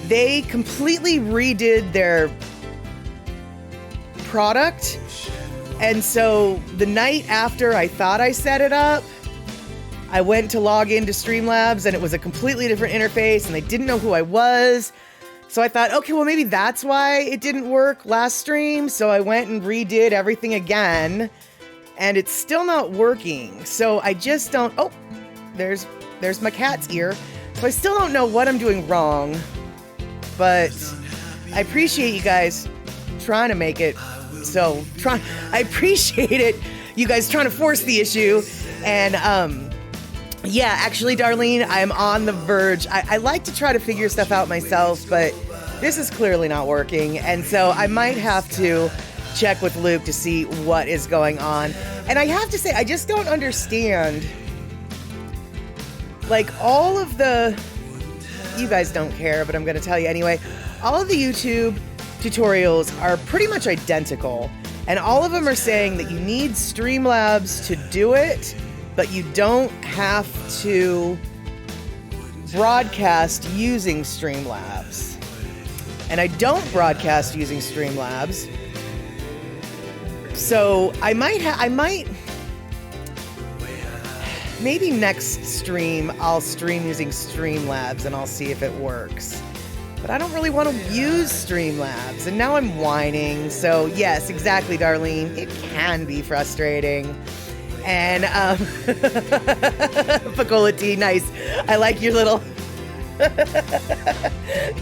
they completely redid their product. And so the night after I thought I set it up, I went to log into Streamlabs and it was a completely different interface and they didn't know who I was. So I thought, okay, well, maybe that's why it didn't work last stream. So I went and redid everything again and it's still not working. So I just don't, oh, there's my cat's ear. So I still don't know what I'm doing wrong, but I appreciate you guys trying to make it. So I appreciate it. You guys trying to force the issue. And, yeah, actually, Darlene, I'm on the verge. I like to try to figure stuff out myself, but this is clearly not working. And so I might have to check with Luke to see what is going on. And I have to say, I just don't understand. Like, all of the... You guys don't care, but I'm going to tell you anyway. All of the YouTube tutorials are pretty much identical. And all of them are saying that you need Streamlabs to do it, but you don't have to broadcast using Streamlabs. And I don't broadcast using Streamlabs. So I might, maybe next stream I'll stream using Streamlabs and I'll see if it works. But I don't really want to use Streamlabs, and now I'm whining. So yes, exactly, Darlene. It can be frustrating. And Pacola T, nice. I like your little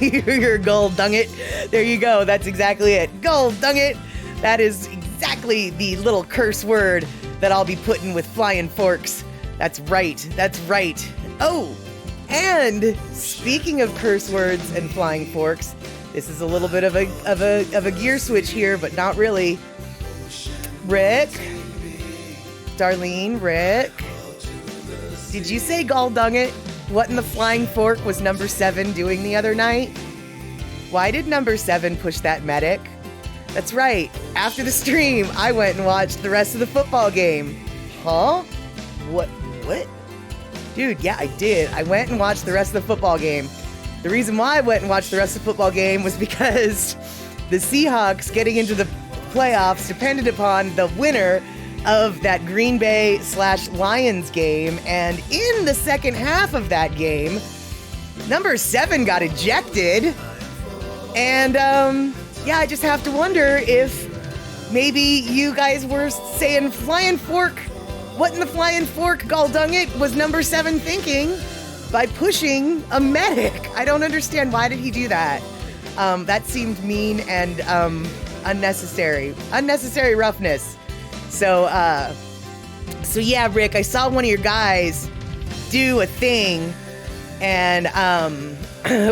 your gold dung it. There you go. That's exactly it. Gold dung it. That is exactly the little curse word that I'll be putting with flying forks. That's right. That's right. Oh, and speaking of curse words and flying forks, this is a little bit of a gear switch here, but not really. Rick, Darlene, Rick, did you say gall dung it? What in the flying fork was number 7 doing the other night? Why did number 7 push that medic? That's right. After the stream, I went and watched the rest of the football game. Huh? What? Dude, yeah, I did. I went and watched the rest of the football game. The reason why I went and watched the rest of the football game was because the Seahawks getting into the playoffs depended upon the winner of that Green Bay / Lions game. And in the second half of that game, number 7 got ejected. And, yeah, I just have to wonder if maybe you guys were saying flying fork. What in the flying fork, gall dung it, was number 7 thinking by pushing a medic? I don't understand. Why did he do that? That seemed mean and unnecessary. Unnecessary roughness. So yeah, Rick, I saw one of your guys do a thing, and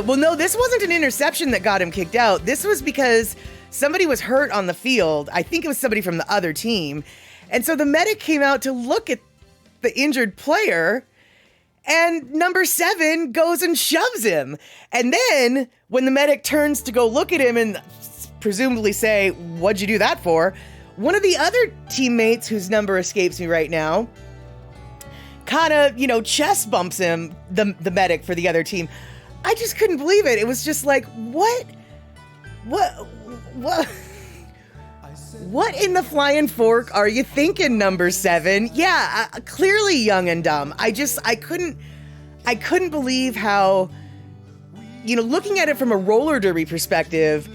well, no, this wasn't an interception that got him kicked out. This was because somebody was hurt on the field. I think it was somebody from the other team. And so the medic came out to look at the injured player, and number 7 goes and shoves him. And then when the medic turns to go look at him and presumably say, "What'd you do that for?" one of the other teammates, whose number escapes me right now, kind of, chest bumps him, the medic for the other team. I just couldn't believe it. It was just like, what in the flying fork are you thinking, number 7? Yeah, clearly young and dumb. I couldn't believe how, looking at it from a roller derby perspective.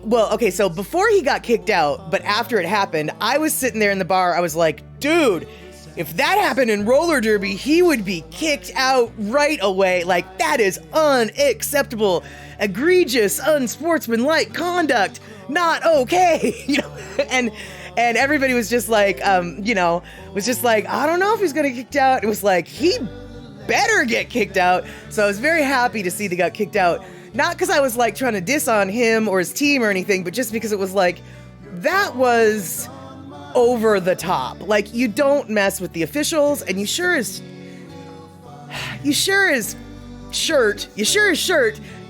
Well, okay, so before he got kicked out, but after it happened, I was sitting there in the bar. I was like, dude, if that happened in roller derby, he would be kicked out right away. Like, that is unacceptable, egregious, unsportsmanlike conduct. Not okay. And everybody was just like, I don't know if he's gonna get kicked out. It was like, he better get kicked out. So I was very happy to see they got kicked out. Not because I was like trying to diss on him or his team or anything, but just because it was like, that was over the top. Like, you don't mess with the officials, and you sure as shirt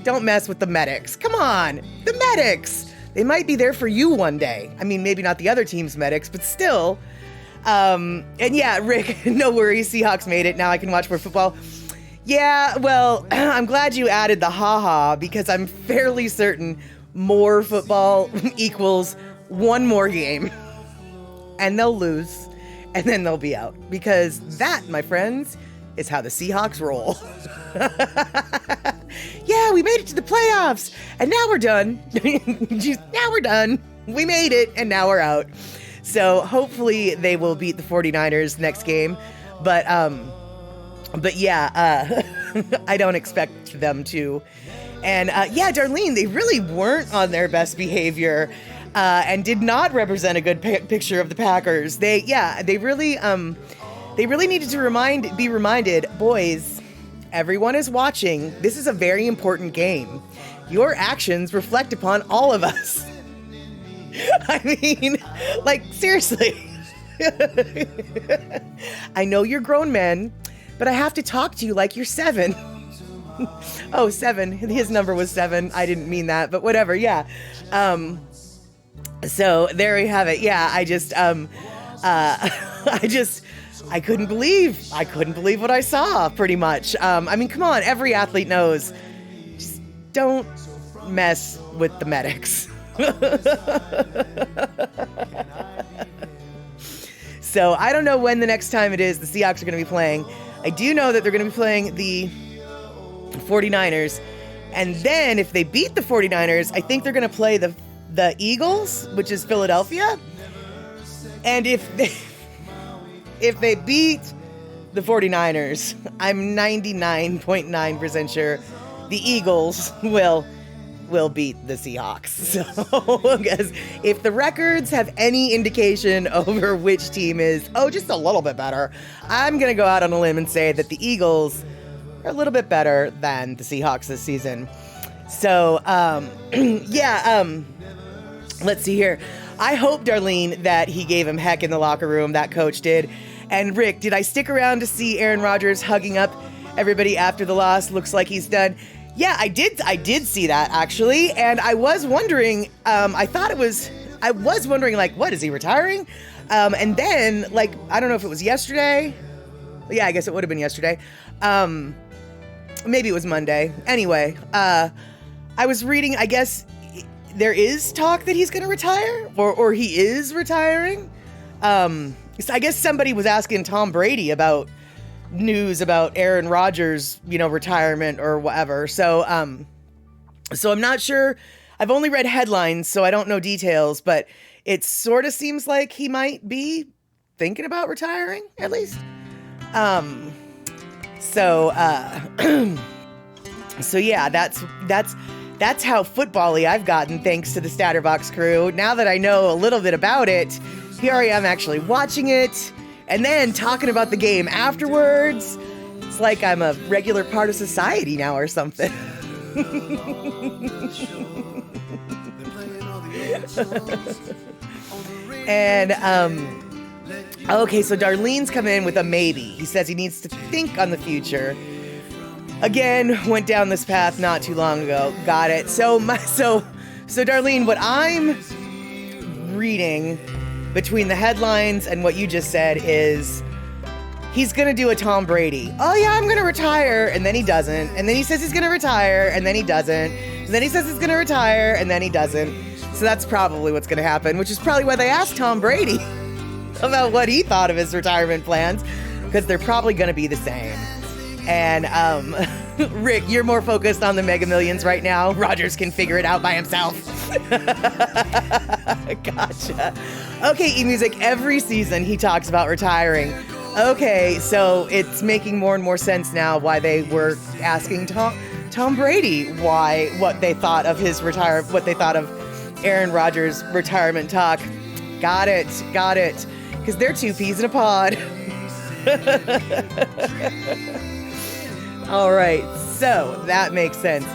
don't mess with the medics. Come on, the medics. They might be there for you one day. I mean, maybe not the other team's medics, but still. And yeah, Rick, no worries. Seahawks made it. Now I can watch more football. Yeah, well, I'm glad you added the haha, because I'm fairly certain more football equals one more game. And they'll lose, and then they'll be out. Because that, my friends, is how the Seahawks roll. Yeah, we made it to the playoffs, and now we're done. Now we're done. We made it, and now we're out. So hopefully they will beat the 49ers next game. But yeah, I don't expect them to. And yeah, Darlene, they really weren't on their best behavior and did not represent a good picture of the Packers. They really needed to be reminded, boys, everyone is watching. This is a very important game. Your actions reflect upon all of us. I mean, like, seriously. I know you're grown men, but I have to talk to you like you're 7. Oh, 7. His number was 7. I didn't mean that, but whatever. Yeah. So there we have it. Yeah. I couldn't believe what I saw, pretty much. I mean, come on. Every athlete knows. Just don't mess with the medics. So I don't know when the next time it is the Seahawks are going to be playing. I do know that they're going to be playing the 49ers. And then if they beat the 49ers, I think they're going to play the Eagles, which is Philadelphia. And if if they beat the 49ers, I'm 99.9% sure the Eagles will beat the Seahawks. So, because if the records have any indication over which team is, just a little bit better, I'm going to go out on a limb and say that the Eagles are a little bit better than the Seahawks this season. So, let's see here. I hope, Darlene, that he gave him heck in the locker room, that coach did. And Rick, did I stick around to see Aaron Rodgers hugging up everybody after the loss? Looks like he's done. Yeah, I did see that, actually. And I was wondering, I was wondering, like, what, is he retiring? And then, like, I don't know if it was yesterday. Yeah, I guess it would have been yesterday. Maybe it was Monday. Anyway, I was reading, I guess there is talk that he's going to retire, or he is retiring. So I guess somebody was asking Tom Brady about news about Aaron Rodgers, retirement or whatever. So I'm not sure. I've only read headlines, so I don't know details, but it sort of seems like he might be thinking about retiring, at least. So yeah, that's how football-y I've gotten thanks to the Statterbox crew. Now that I know a little bit about it, here I am actually watching it and then talking about the game afterwards. It's like I'm a regular part of society now or something. And, okay, so Darlene's come in with a maybe. He says he needs to think on the future. Again, went down this path not too long ago. Got it. So Darlene, what I'm reading between the headlines and what you just said is he's going to do a Tom Brady. Oh yeah, I'm going to retire. And then he doesn't. And then he says he's going to retire. And then he doesn't. And then he says he's going to retire. And then he doesn't. So that's probably what's going to happen, which is probably why they asked Tom Brady about what he thought of his retirement plans, because they're probably going to be the same. And Rick, you're more focused on the Mega Millions right now. Rodgers can figure it out by himself. Gotcha. Okay, eMusic, every season he talks about retiring. Okay, so it's making more and more sense now why they were asking Tom Brady what they thought of what they thought of Aaron Rodgers' retirement talk. Got it. Because they're two peas in a pod. All right, so that makes sense.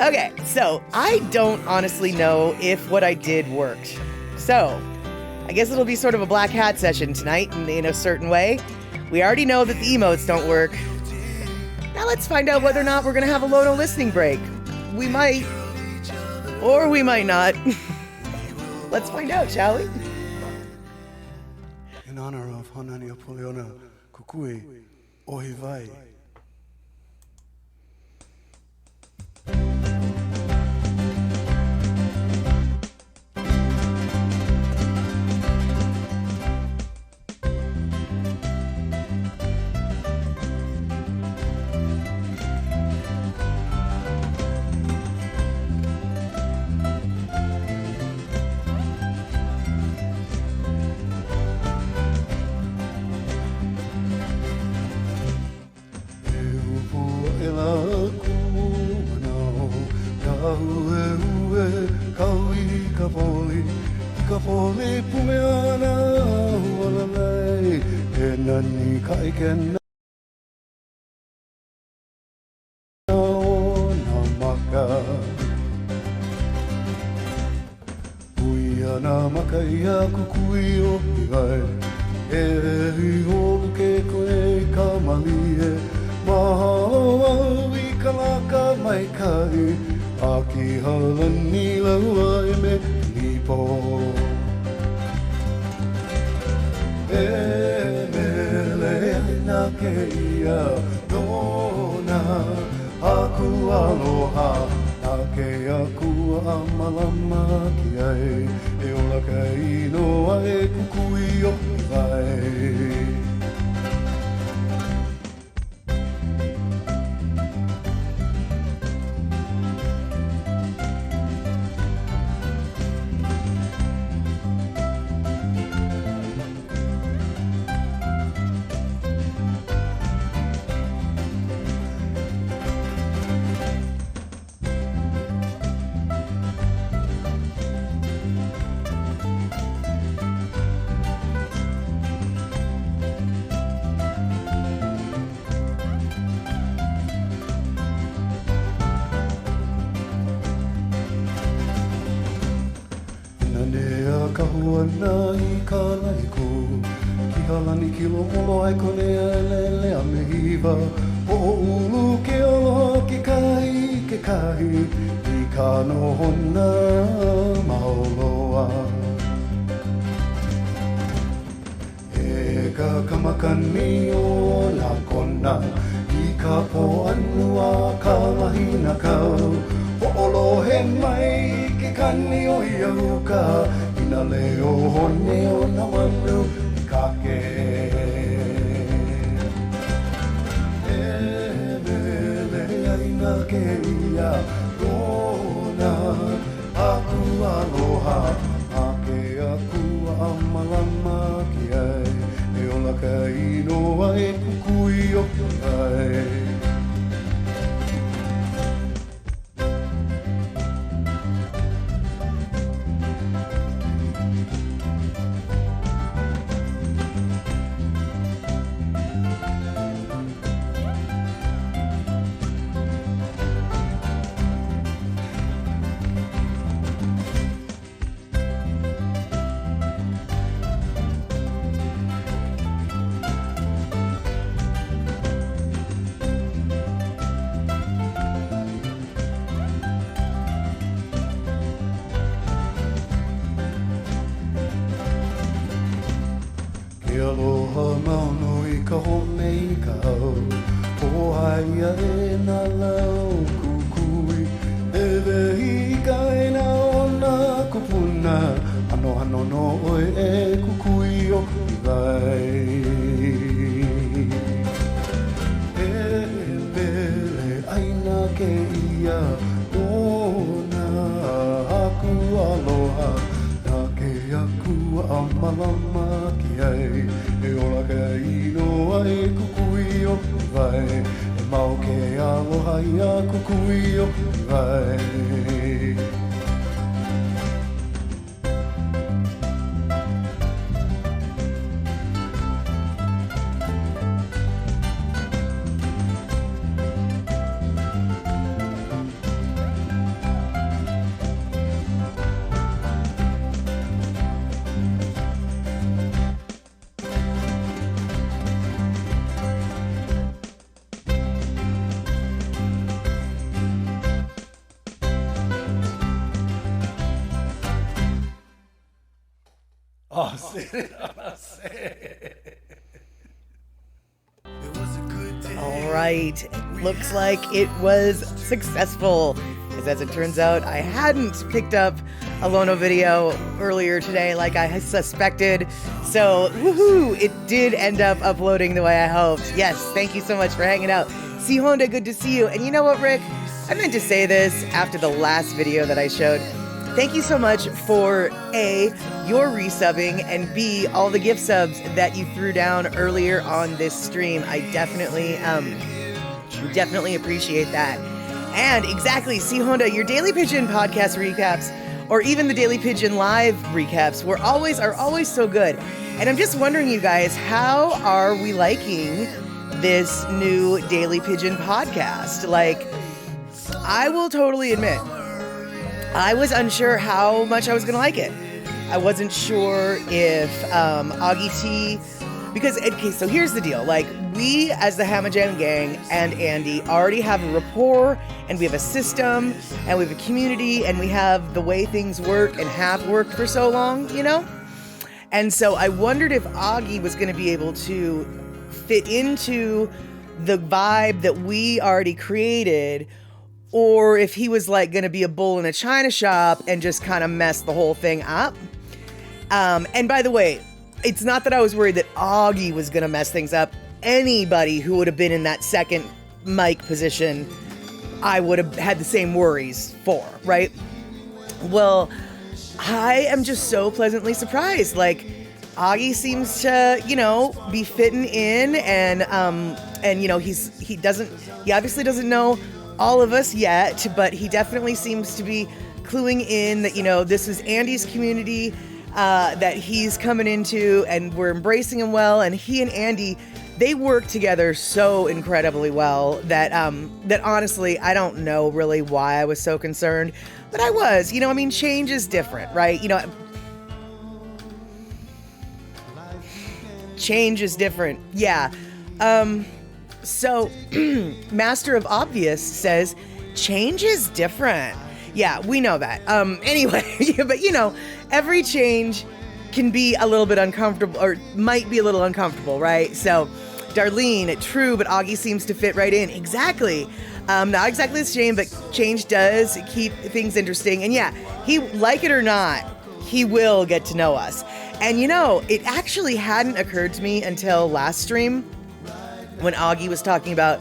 Okay, so I don't honestly know if what I did worked. So I guess it'll be sort of a black hat session tonight in a certain way. We already know that the emotes don't work. Now let's find out whether or not we're going to have a Lono listening break. We might, or we might not. Let's find out, shall we? In honor of Hanani Apoliona Kukui Ohivai. ana I ka laiko Ki halani ki lo molo ai kone ele a me hiva O ulu ke aloha ke kahi I ka nohona maoloa E ka kamakani o la kona I ka po anua ka lahina kau Ho'olo he mai ke kani o iauka Ina leo hone o na manu I ka ke E mele aina ke ia Rona aku aloha Ake aku amalama ki ai E ola ka inoa e kukui o ki ai Aloha maunu I ka home I ka au Pohaia e na lau kukui E vehi ka e na ona kupuna Ano ano no oe e kukui o kuiwai E pele aina ke ia Ona aku aloha Ke aku amalama ki ai E ola ka inoa e kukui o vai E mau ke aloha I a kukui o vai Oh, All right. Looks like it was successful. As it turns out, I hadn't picked up a Lono video earlier today like I suspected. So, woohoo! It did end up uploading the way I hoped. Yes, thank you so much for hanging out. See Honda, good to see you. And you know what, Rick? I meant to say this after the last video that I showed. Thank you so much for A, your resubbing, and B, all the gift subs that you threw down earlier on this stream. I definitely appreciate that. And exactly, see Honda, your Daily Pidgin podcast recaps, or even the Daily Pidgin live recaps, are always so good. And I'm just wondering, you guys, how are we liking this new Daily Pidgin podcast? Like, I will totally admit, I was unsure how much I was going to like it. I wasn't sure if Augie T, because, okay, so here's the deal. Like, we as the Hamma Jam Gang and Andy already have a rapport, and we have a system, and we have a community, and we have the way things work and have worked for so long, you know? And so I wondered if Augie was going to be able to fit into the vibe that we already created, or if he was like going to be a bull in a china shop and just kind of mess the whole thing up. And by the way, it's not that I was worried that Augie was going to mess things up. Anybody who would have been in that second mic position, I would have had the same worries for, right? Well, I am just so pleasantly surprised. Like, Augie seems to, you know, be fitting in, and you know, he obviously doesn't know all of us yet, but he definitely seems to be cluing in that, you know, this is Andy's community that he's coming into, and we're embracing him well. And he and Andy, they work together so incredibly well that that honestly, I don't know really why I was so concerned, but I was. You know, I mean, change is different, right? You know, change is different. Yeah. So Master of Obvious says change is different. Yeah, we know that. Anyway, but every change can be a little bit uncomfortable, or might be a little uncomfortable, right? So Darlene, true, but Augie seems to fit right in. Exactly. Not exactly the same, but change does keep things interesting. And yeah, he, like it or not, he will get to know us. And it actually hadn't occurred to me until last stream when Augie was talking about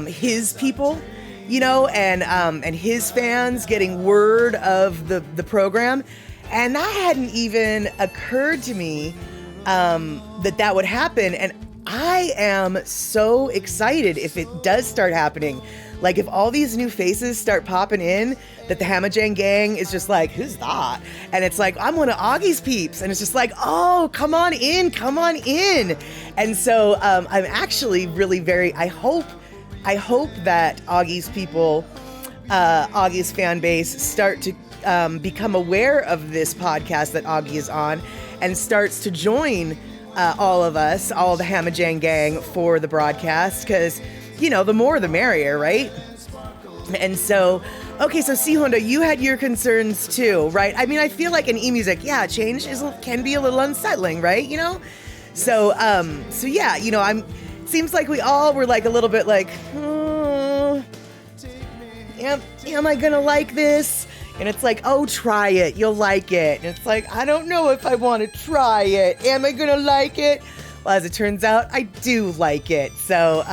his people, and his fans getting word of the program. And that hadn't even occurred to me that would happen. And I am so excited if it does start happening. Like if all these new faces start popping in, that the Hamajang gang is just like, who's that? And it's like, I'm one of Augie's peeps. And it's just like, oh, come on in. And so I'm actually really I hope that Augie's people, Augie's fan base start to become aware of this podcast that Augie is on and starts to join all of us, all the Hamajang gang for the broadcast, because the more the merrier, right? And so, okay, so C Honda, you had your concerns too, right? I mean, I feel like in e-music, yeah, change can be a little unsettling, right? So yeah, seems like we all were like a little bit like, am I gonna like this? And it's like, oh, try it, you'll like it. And it's like, I don't know if I want to try it. Am I gonna like it? Well, as it turns out, I do like it. So,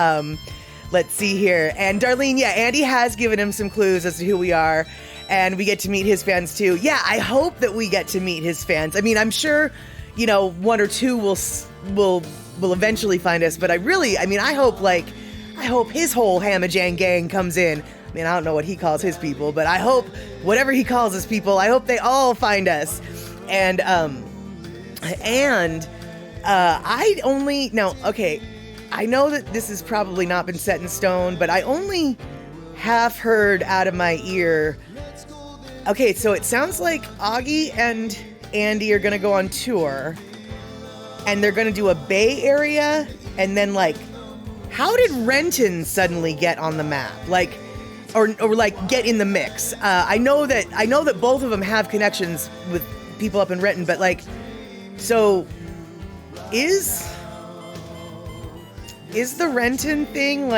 let's see here. And Darlene, yeah, Andy has given him some clues as to who we are, and we get to meet his fans too. Yeah, I hope that we get to meet his fans. I mean, I'm sure, one or two will eventually find us, but I hope his whole Hamajang gang comes in. I mean, I don't know what he calls his people, but I hope whatever he calls his people, I hope they all find us. And I know that this has probably not been set in stone, but I only half heard out of my ear. Okay, so it sounds like Augie and Andy are going to go on tour, and they're going to do a Bay Area, and then how did Renton suddenly get on the map? Or get in the mix. I know that both of them have connections with people up in Renton, but so is the Renton thing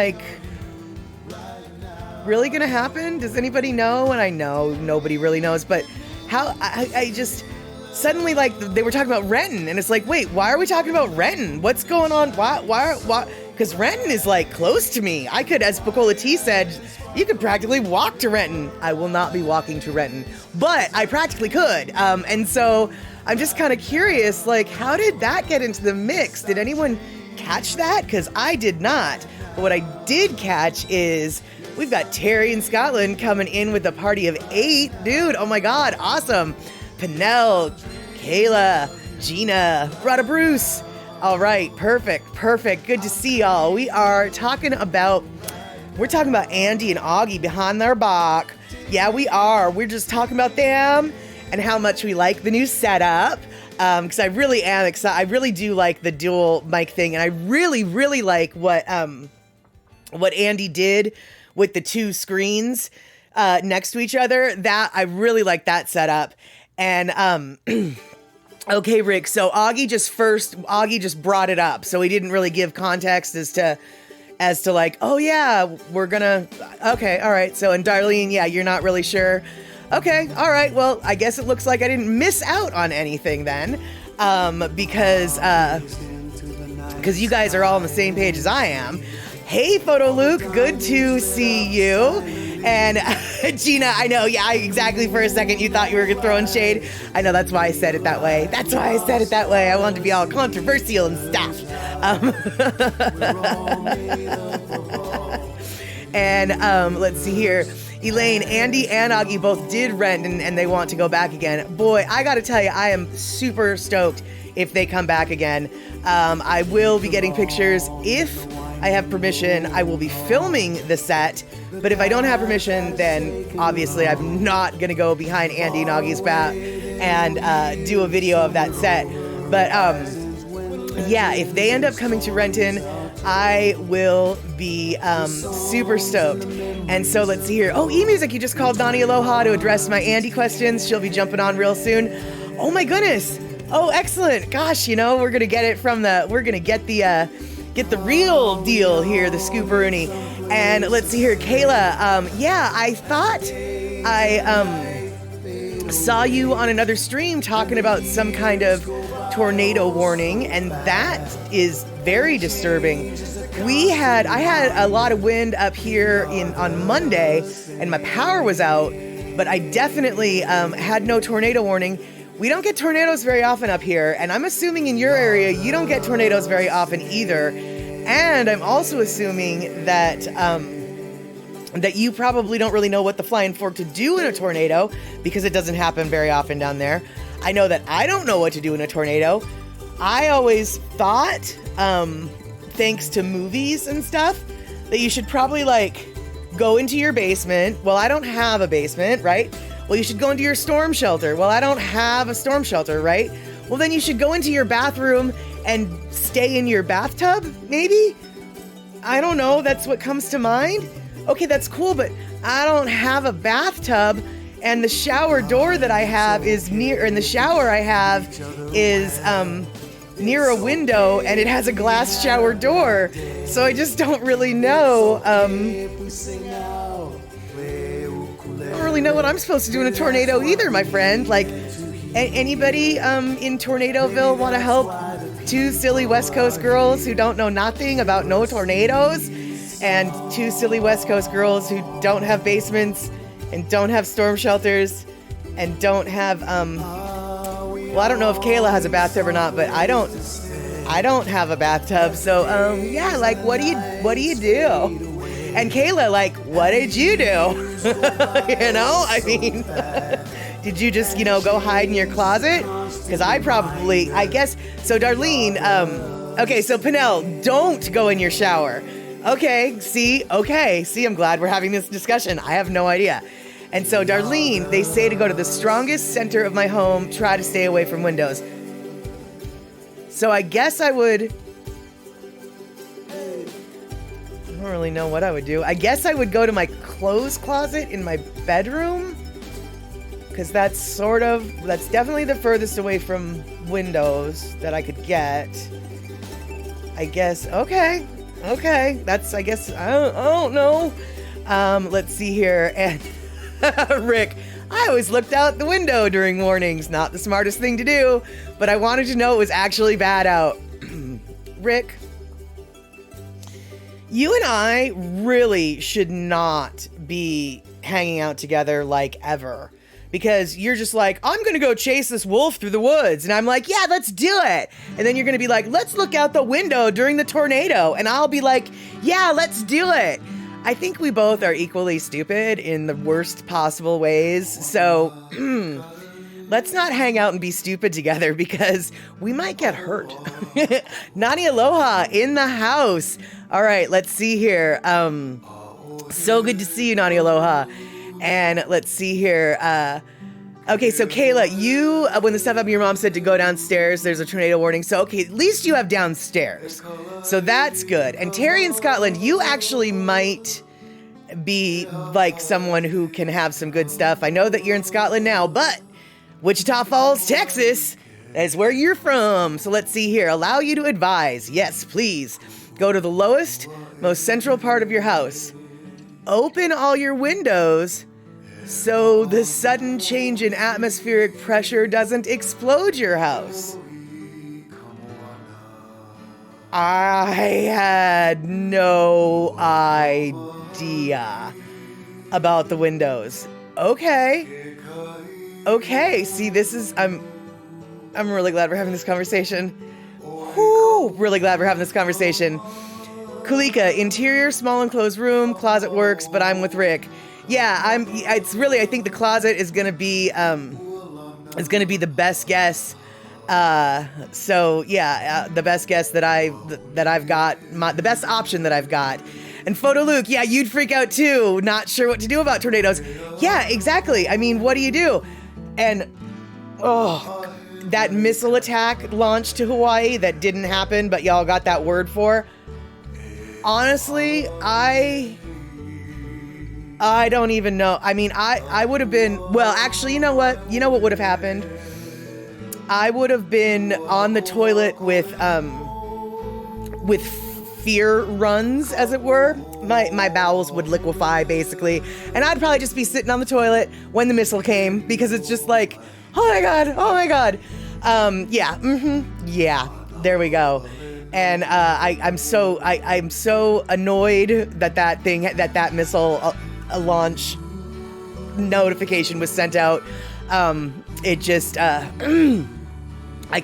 really gonna happen? Does anybody know? And I know nobody really knows, but how I just suddenly they were talking about Renton, and it's like, wait, why are we talking about Renton? What's going on? Why? Because Renton is close to me. I could, as Pacola T said, you could practically walk to Renton. I will not be walking to Renton, but I practically could. And so I'm just kind of curious, how did that get into the mix? Did anyone catch that? Because I did not. But what I did catch is we've got Terry in Scotland coming in with a party of 8. Dude, oh my God, awesome. Penel, Kayla, Gina, Brother Bruce. All right, perfect. Good to see y'all. We're talking about Andy and Augie behind their back. Yeah, we are. We're just talking about them and how much we like the new setup. Because I really am excited. I really do like the dual mic thing, and I really, really like what Andy did with the 2 screens next to each other. That I really like that setup. And okay, Rick. So Augie just brought it up, so he didn't really give context as to oh yeah, we're gonna, okay, all right. So, and Darlene, yeah, you're not really sure. Okay, all right. Well, I guess it looks like I didn't miss out on anything then, because you guys are all on the same page as I am. Hey, Photo Luke, good to see you. And Gina, I know, yeah, exactly. For a second, you thought you were throwing shade. I know, that's why I said it that way. I wanted to be all controversial and stuff. And let's see here. Elaine, Andy, and Augie both did rent, and they want to go back again. Boy, I got to tell you, I am super stoked if they come back again. I will be getting pictures. If I have permission, I will be filming the set. But if I don't have permission, then obviously I'm not going to go behind Andy and Augie's back and do a video of that set. But yeah, if they end up coming to Renton, I will be super stoked. And so let's see here. Oh, eMusic, you just called Nani Aloha to address my Andy questions. She'll be jumping on real soon. Oh my goodness. Oh, excellent. Gosh, we're going to get it from we're going to get the real deal here, the Scooperoonie. And let's see here, Kayla. Yeah, I thought I saw you on another stream talking about some kind of tornado warning, and that is very disturbing. I had a lot of wind up here on Monday, and my power was out, but I definitely had no tornado warning. We don't get tornadoes very often up here, and I'm assuming in your area you don't get tornadoes very often either. And I'm also assuming that that you probably don't really know what the flying fork to do in a tornado, because it doesn't happen very often down there. I know that I don't know what to do in a tornado. I always thought, thanks to movies and stuff, that you should probably go into your basement. Well, I don't have a basement, right? Well, you should go into your storm shelter. Well, I don't have a storm shelter, right? Well, then you should go into your bathroom and stay in your bathtub, maybe? I don't know. That's what comes to mind. Okay, that's cool, but I don't have a bathtub, and the shower door that I have is near a window, and it has a glass shower door. So I just don't really know. I don't really know what I'm supposed to do in a tornado either, my friend. Anybody in Tornadoville want to help two silly West Coast girls who don't know nothing about no tornadoes, and two silly West Coast girls who don't have basements and don't have storm shelters and don't have well, I don't know if Kayla has a bathtub or not, but I don't have a bathtub. So yeah, what do you do? And Kayla, what did you do? I mean, did you just, go hide in your closet? Because I guess, so Darlene, okay, so Pinnell, don't go in your shower. Okay, see, I'm glad we're having this discussion. I have no idea. And so Darlene, they say to go to the strongest center of my home, try to stay away from windows. So I guess I would, I don't really know what I would do. I guess I would go to my clothes closet in my bedroom, because that's definitely the furthest away from windows that I could get. I guess, okay. That's, I guess, I don't know. Let's see here. And Rick, I always looked out the window during warnings. Not the smartest thing to do, but I wanted to know it was actually bad out. Rick, you and I really should not be hanging out together ever. Because you're just I'm going to go chase this wolf through the woods. And I'm like, yeah, let's do it. And then you're going to be like, let's look out the window during the tornado. And I'll be like, yeah, let's do it. I think we both are equally stupid in the worst possible ways. So let's not hang out and be stupid together, because we might get hurt. Nani Aloha in the house. All right, let's see here. So good to see you, Nani Aloha. And let's see here. Okay, so Kayla, you, when the stuff up, your mom said to go downstairs, there's a tornado warning. So, okay, at least you have downstairs. So that's good. And Terry in Scotland, you actually might be someone who can have some good stuff. I know that you're in Scotland now, but Wichita Falls, Texas is where you're from. So let's see here. Allow you to advise. Yes, please. Go to the lowest, most central part of your house. Open all your windows so the sudden change in atmospheric pressure doesn't explode your house. I had no idea about the windows. Okay, see, this is, I'm really glad we're having this conversation. Really glad we're having this conversation. Kulika, interior, small enclosed room, closet works, but I'm with Rick. Yeah, I think the closet is gonna be the best guess. So yeah, the best guess that I've got, the best option that I've got. And Photo Luke, yeah, you'd freak out too, not sure what to do about tornadoes. Yeah, exactly. I mean, what do you do? And that missile attack launch to Hawaii that didn't happen, but y'all got that word for. Honestly, I don't even know. I mean, I would have been, well, actually, you know what? You know what would have happened? I would have been on the toilet with fear runs, as it were. My bowels would liquefy, basically. And I'd probably just be sitting on the toilet when the missile came, because it's just like, oh my God. Yeah, there we go. And I'm so annoyed that missile launch notification was sent out. It just I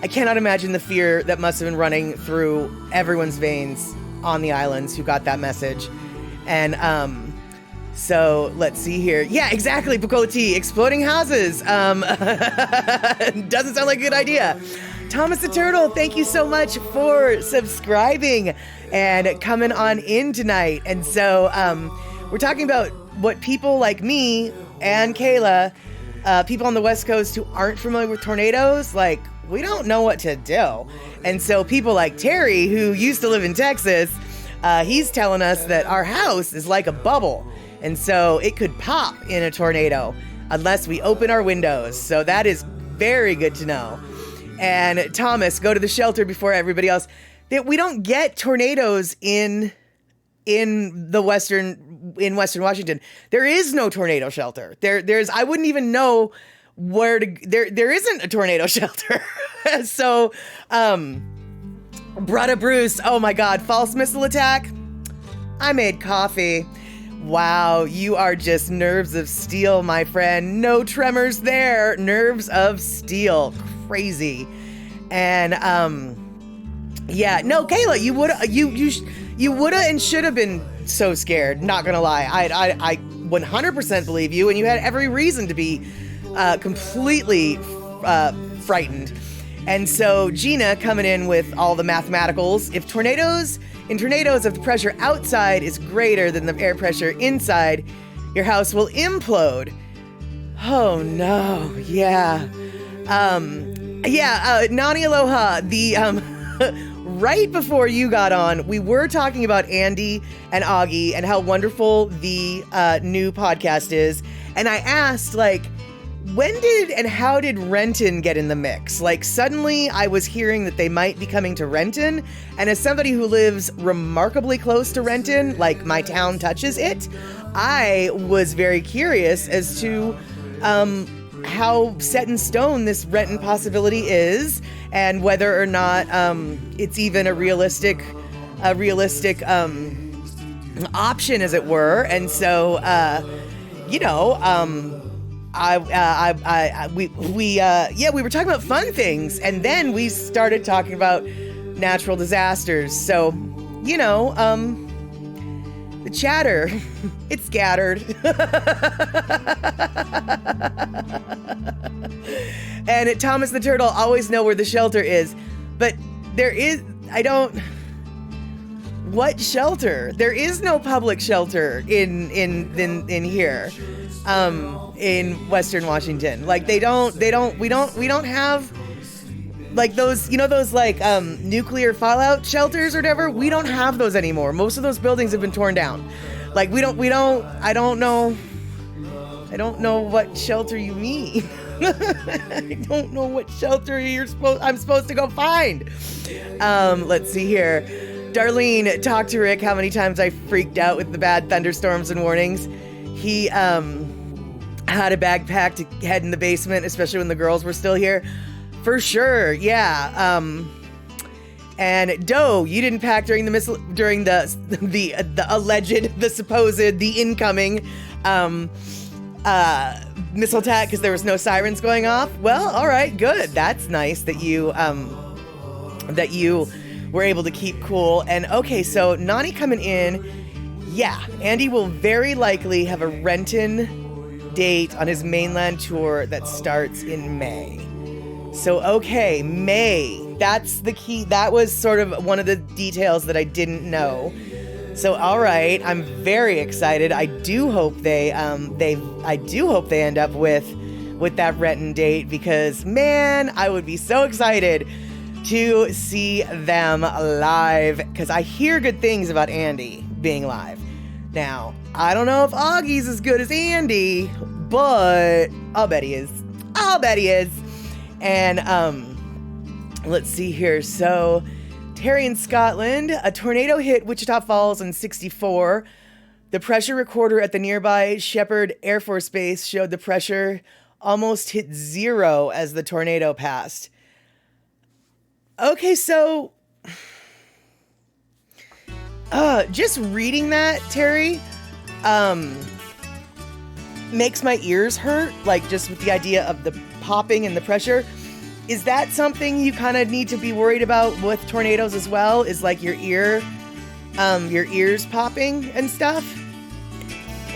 cannot imagine the fear that must have been running through everyone's veins on the islands who got that message. And so let's see here. Yeah, exactly, Picola T. Exploding houses. Doesn't sound like a good idea. Thomas the Turtle, thank you so much for subscribing and coming on in tonight. And so we're talking about what people like me and Kayla, people on the West Coast who aren't familiar with tornadoes, like, we don't know what to do. And so people like Terry, who used to live in Texas, he's telling us that our house is like a bubble. And so it could pop in a tornado unless we open our windows. So that is very good to know. And Thomas, go to the shelter before everybody else. That we don't get tornadoes in Western Washington. There is no tornado shelter. I wouldn't even know where to. There isn't a tornado shelter. So, Brother Bruce. Oh my God! False missile attack. I made coffee. Wow, you are just nerves of steel, my friend. No tremors there. Nerves of steel. Crazy. And yeah, no, Kayla, you woulda and should have been so scared. Not gonna lie, I 100% believe you, and you had every reason to be completely frightened. And so Gina coming in with all the mathematicals. If tornadoes, if the pressure outside is greater than the air pressure inside, your house will implode. Oh no, yeah. Nani Aloha, right before you got on, we were talking about Andy and Augie and how wonderful the new podcast is. And I asked, like, when did and how did Renton get in the mix? Like, suddenly I was hearing that they might be coming to Renton. And as somebody who lives remarkably close to Renton, like my town touches it, I was very curious as to how set in stone this Renton possibility is, and whether or not it's even a realistic option, as it were. And so, we were talking about fun things, and then we started talking about natural disasters. So, the chatter, it's scattered. And Thomas the Turtle, always know where the shelter is. But what shelter? There is no public shelter in here, in Western Washington. Like, we don't have, like, those, nuclear fallout shelters or whatever. We don't have those anymore. Most of those buildings have been torn down. Like, I don't know what shelter you mean. I don't know what shelter I'm supposed to go find. Let's see here. Darlene, talk to Rick how many times I freaked out with the bad thunderstorms and warnings. He had a bag packed to head in the basement, especially when the girls were still here. For sure, yeah. And Doe, you didn't pack during the alleged, the supposed, the incoming missile attack because there was no sirens going off. Well, all right, good. That's nice that you were able to keep cool. And okay, so Nani coming in. Yeah, Andy will very likely have a Renton date on his mainland tour that starts in May. So, okay, May. That's the key. That was sort of one of the details that I didn't know. So, all right, I'm very excited. I do hope they end up with with that Wrappin date because, man, I would be so excited to see them live because I hear good things about Andy being live. Now, I don't know if Augie's as good as Andy, but I'll bet he is. And let's see here. So, Terry in Scotland, a tornado hit Wichita Falls in 1964. The pressure recorder at the nearby Shepherd Air Force Base showed the pressure almost hit 0 as the tornado passed. Okay, so just reading that, Terry, makes my ears hurt, like just with the idea of the popping and the pressure. Is that something you kind of need to be worried about with tornadoes as well? Is like your ears popping and stuff?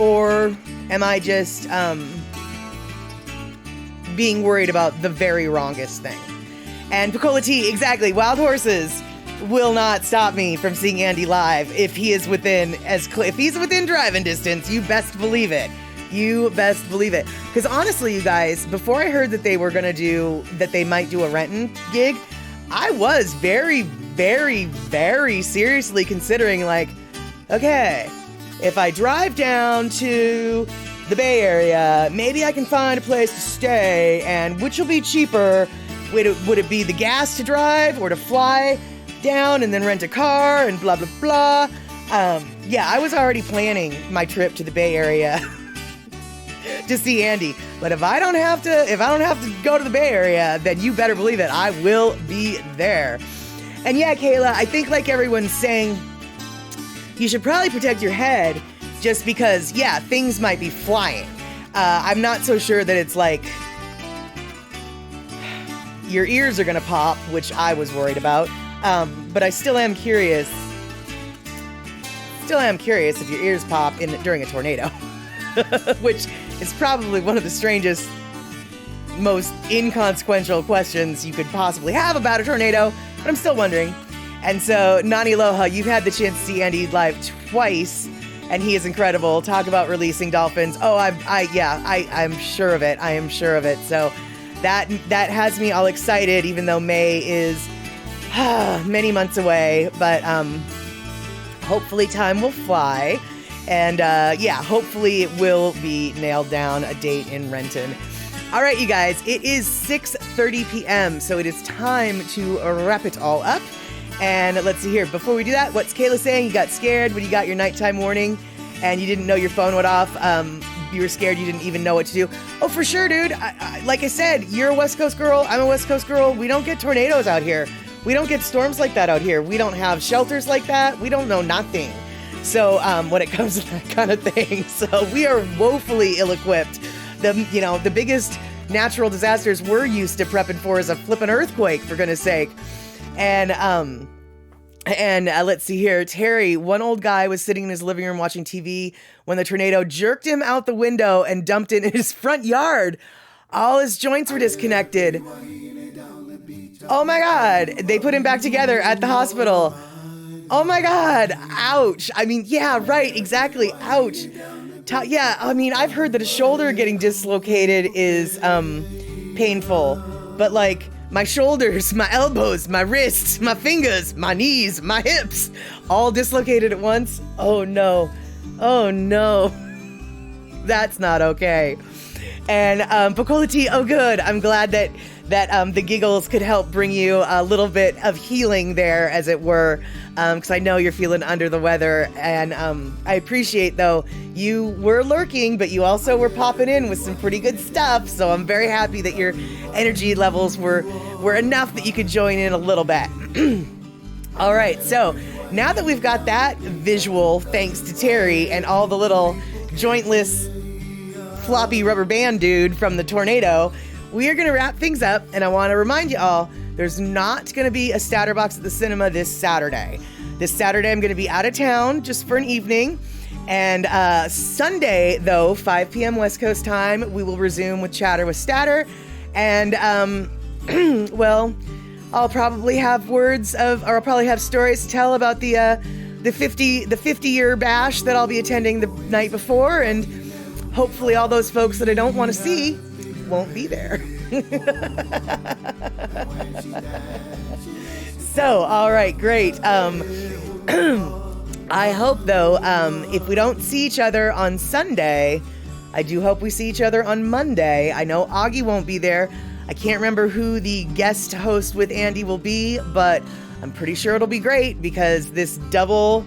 Or am I just being worried about the very wrongest thing? And Picola T, exactly. Wild horses will not stop me from seeing Andy live if he is within if he's within driving distance. You best believe it. Because honestly, you guys, before I heard that they might do a Wrappin gig, I was very, very, very seriously considering, like, okay, if I drive down to the Bay Area, maybe I can find a place to stay, and which will be cheaper? Would it be the gas to drive or to fly down and then rent a car and blah, blah, blah? Yeah, I was already planning my trip to the Bay Area to see Andy. But if I don't have to go to the Bay Area, then you better believe it, I will be there. And yeah, Kayla, I think like everyone's saying, you should probably protect your head just because, yeah, things might be flying. I'm not so sure that it's like your ears are gonna pop, which I was worried about. But I still am curious if your ears pop during a tornado, which is probably one of the strangest, most inconsequential questions you could possibly have about a tornado, but I'm still wondering. And so, Nani Aloha, you've had the chance to see Andy live twice, and he is incredible. Talk about releasing dolphins. Oh, I'm sure of it. I am sure of it. So that has me all excited, even though May is many months away. But hopefully time will fly. And hopefully it will be nailed down, a date in Renton. All right, you guys, it is 6:30 p.m., so it is time to wrap it all up. And let's see here. Before we do that, what's Kayla saying? You got scared when you got your nighttime warning and you didn't know your phone went off. You were scared. You didn't even know what to do. Oh, for sure, dude. Like I said, you're a West Coast girl. I'm a West Coast girl. We don't get tornadoes out here. We don't get storms like that out here. We don't have shelters like that. We don't know nothing. So when it comes to that kind of thing, so we are woefully ill-equipped. The biggest natural disasters we're used to prepping for is a flippin' earthquake, for goodness sake. And let's see here. Terry, one old guy was sitting in his living room watching TV when the tornado jerked him out the window and dumped in his front yard. All his joints were disconnected. Oh my God. They put him back together at the hospital. Oh my God. Ouch. I mean, yeah, right. Exactly. Ouch. Yeah. I mean, I've heard that a shoulder getting dislocated is painful, but like, my shoulders, my elbows, my wrists, my fingers, my knees, my hips, all dislocated at once. Oh no. Oh no. That's not okay. And Picola T, oh good. I'm glad that the giggles could help bring you a little bit of healing there, as it were, because I know you're feeling under the weather. And I appreciate, though, you were lurking, but you also were popping in with some pretty good stuff. So I'm very happy that your energy levels were enough that you could join in a little bit. All right, so now that we've got that visual, thanks to Terry and all the little jointless floppy rubber band dude from the tornado, we are going to wrap things up, and I want to remind you all, there's not going to be a Statterbox at the cinema this Saturday. This Saturday, I'm going to be out of town just for an evening, and Sunday, though, 5 p.m. West Coast time, we will resume with Chatter with Statter, and, well, I'll probably have stories to tell about the 50-year bash that I'll be attending the night before, and hopefully all those folks that I don't want to see won't be there. So, all right, great. I hope, though, if we don't see each other on Sunday, I do hope we see each other on Monday. I know Augie won't be there. I can't remember who the guest host with Andy will be, but I'm pretty sure it'll be great because this double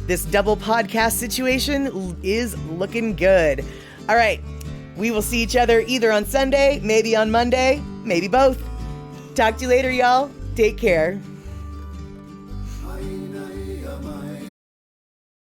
podcast situation is looking good. All right, we will see each other either on Sunday, maybe on Monday, maybe both. Talk to you later, y'all. Take care.